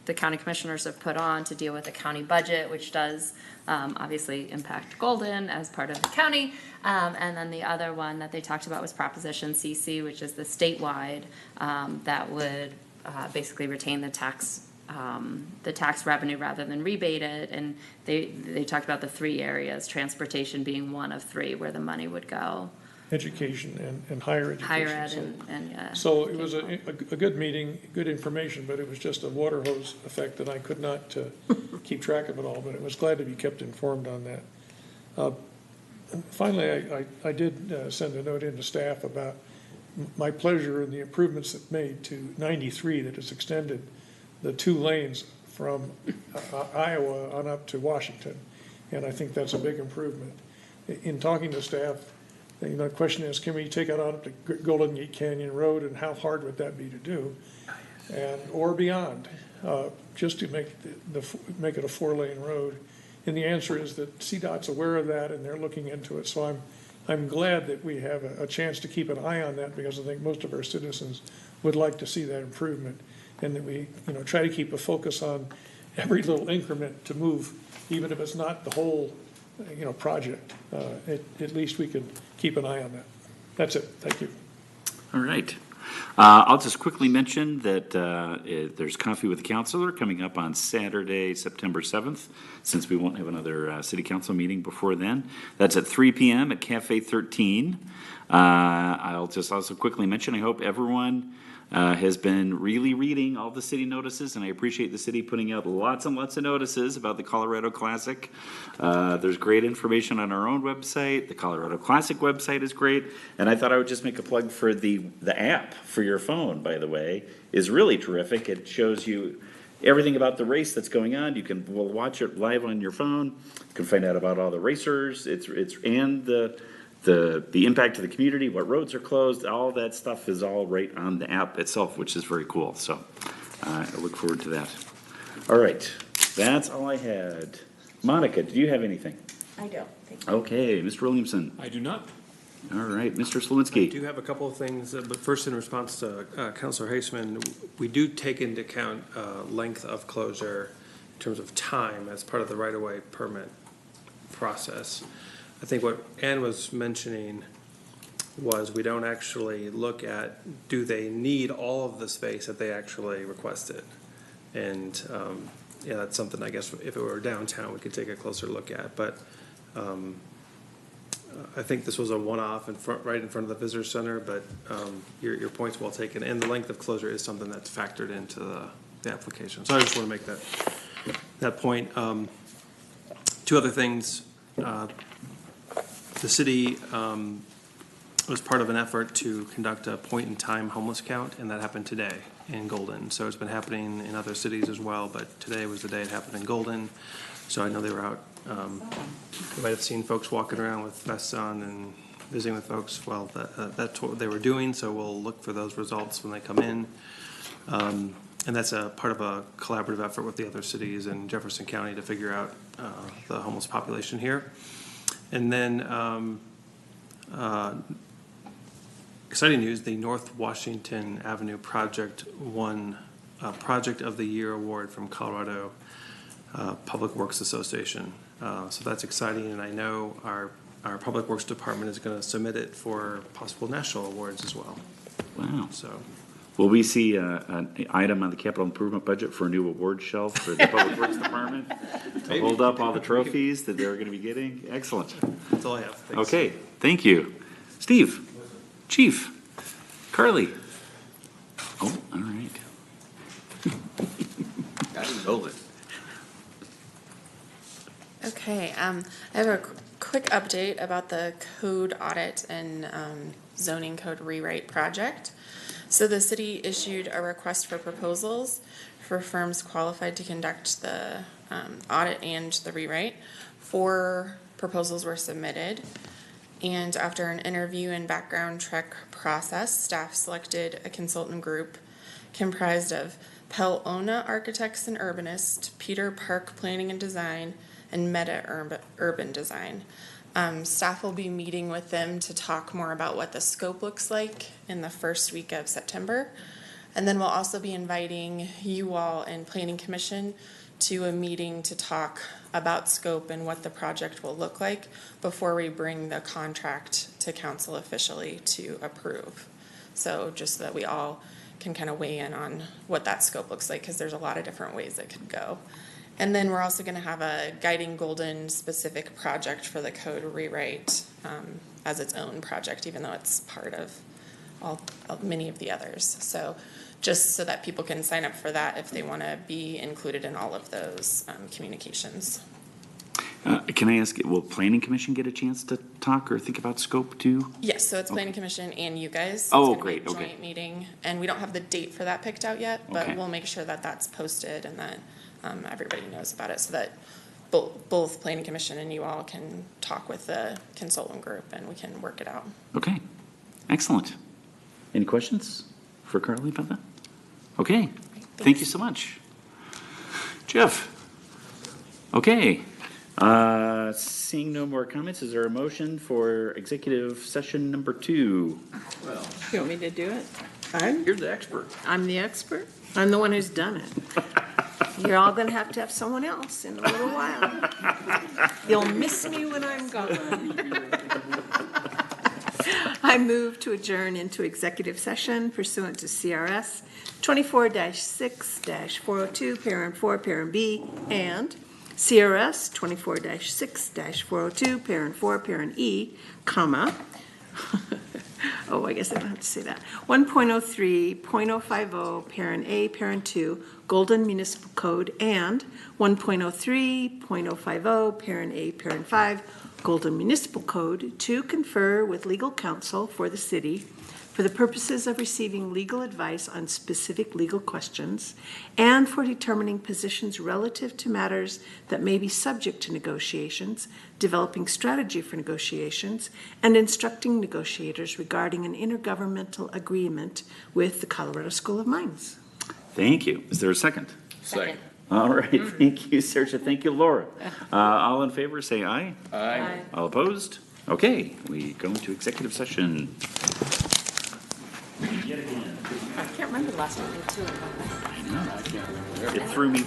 the county commissioners have put on to deal with the county budget, which does obviously impact Golden as part of the county. And then the other one that they talked about was Proposition CC, which is the statewide that would basically retain the tax revenue rather than rebate it. And they talked about the three areas, transportation being one of three where the money would go. Education and higher education. Higher ed and yeah. So it was a good meeting, good information, but it was just a water hose effect that I could not keep track of it all, but I was glad to be kept informed on that. Finally, I did send a note into staff about my pleasure in the improvements that made to 93 that has extended the 2 lanes from Iowa on up to Washington. And I think that's a big improvement. In talking to staff, the question is, can we take it on up to Golden Gate Canyon Road, and how hard would that be to do? Or beyond, just to make make it a 4-lane road. And the answer is that CDOT's aware of that and they're looking into it. So I'm glad that we have a chance to keep an eye on that, because I think most of our citizens would like to see that improvement, and that we try to keep a focus on every little increment to move, even if it's not the whole project. At least we could keep an eye on that. That's it. Thank you. All right. I'll just quickly mention that there's Coffee with the Counselor coming up on Saturday, September 7th, since we won't have another city council meeting before then. That's at 3 p.m. at Cafe 13. I'll just also quickly mention, I hope everyone has been really reading all the city notices, and I appreciate the city putting out lots and lots of notices about the Colorado Classic. There's great information on our own website. The Colorado Classic website is great, and I thought I would just make a plug for the app for your phone, by the way, is really terrific. It shows you everything about the race that's going on. You can watch it live on your phone. You can find out about all the racers. It's and the impact to the community, what roads are closed, all that stuff is all right on the app itself, which is very cool. So I look forward to that. All right, that's all I had. Monica, did you have anything? I don't. Thank you. Okay, Mr. Williamson. I do not. All right, Mr. I Slawinski. do have a couple of things, but first in response to Councilor Haseman, we do take into account length of closure in terms of time as part of the right-of-way permit process. I think what Ann was mentioning was we don't actually look at, do they need all of the space that they actually requested? And, yeah, that's something I guess if it were downtown, we could take a closer look at. But I think this was a one-off right in front of the visitor center, but your point's well taken. And the length of closure is something that's factored into the application. So I just want to make that point. Two other things. The city was part of an effort to conduct a point-in-time homeless count, and that happened today in Golden. So it's been happening in other cities as well, but today was the day it happened in Golden. So I know they were out. You might have seen folks walking around with vests on and visiting with folks. Well, that's what they were doing, so we'll look for those results when they come in. And that's a part of a collaborative effort with the other cities in Jefferson County to figure out the homeless population here. And then exciting news, the North Washington Avenue project won Project of the Year award from Colorado Public Works Association. So that's exciting, and I know our Public Works Department is going to submit it for possible national awards as well. Wow. So. Will we see an item on the capital improvement budget for a new award shelf for the Public Works Department to hold up all the trophies that they're going to be getting? Excellent. That's all I have. Thanks. Okay, thank you. Steve, Chief, Carly. Oh, all right. I didn't know it. Okay, I have a quick update about the code audit and zoning code rewrite project. So the city issued a request for proposals for firms qualified to conduct the audit and the rewrite. 4 proposals were submitted, and after an interview and background check process, staff selected a consultant group comprised of Pelona Architects and Urbanists, Peter Park Planning and Design, and Meta Urban Design. Staff will be meeting with them to talk more about what the scope looks like in the first week of September. And then we'll also be inviting you all and Planning Commission to a meeting to talk about scope and what the project will look like before we bring the contract to council officially to approve. So just so that we all can kind of weigh in on what that scope looks like, because there's a lot of different ways it could go. And then we're also going to have a Guiding Golden specific project for the code rewrite as its own project, even though it's part of many of the others. So just so that people can sign up for that if they want to be included in all of those communications. Can I ask, will Planning Commission get a chance to talk or think about scope too? Yes, so it's Planning Commission and you guys. Oh, it's great, gonna be a okay. joint meeting, and we don't have the date for that picked out yet, but Okay. we'll make sure that that's posted and that everybody knows about it, so that both Planning Commission and you all can talk with the consultant group and we can work it out. Okay, excellent. Any questions for Carly about that? Okay, thank you so much. Jeff? Okay, seeing no more comments, is there a motion for executive session number 2? Well, You want me to do it? you're the expert. I'm the expert. I'm the one who's done it. You're all going to have someone else in a little while. You'll miss me when I'm gone. I move to adjourn into executive session pursuant to CRS 24-6-402, parent 4, parent B, and CRS 24-6-402, parent 4, parent E, comma, Oh, I guess I don't have to say that. 1.03, 0.050, parent A, parent 2, Golden Municipal Code, and 1.03, 0.050, parent A, parent 5, Golden Municipal Code, to confer with legal counsel for the city for the purposes of receiving legal advice on specific legal questions and for determining positions relative to matters that may be subject to negotiations, developing strategy for negotiations, and instructing negotiators regarding an intergovernmental agreement with the Colorado School of Mines. Thank you. Is there a second? Second. All right, thank you, Saoirse. Thank you, Laura. All in favor, say aye. Aye. All opposed? Okay, we go into executive session. I can't remember the last time we had two of them. I know. It threw me.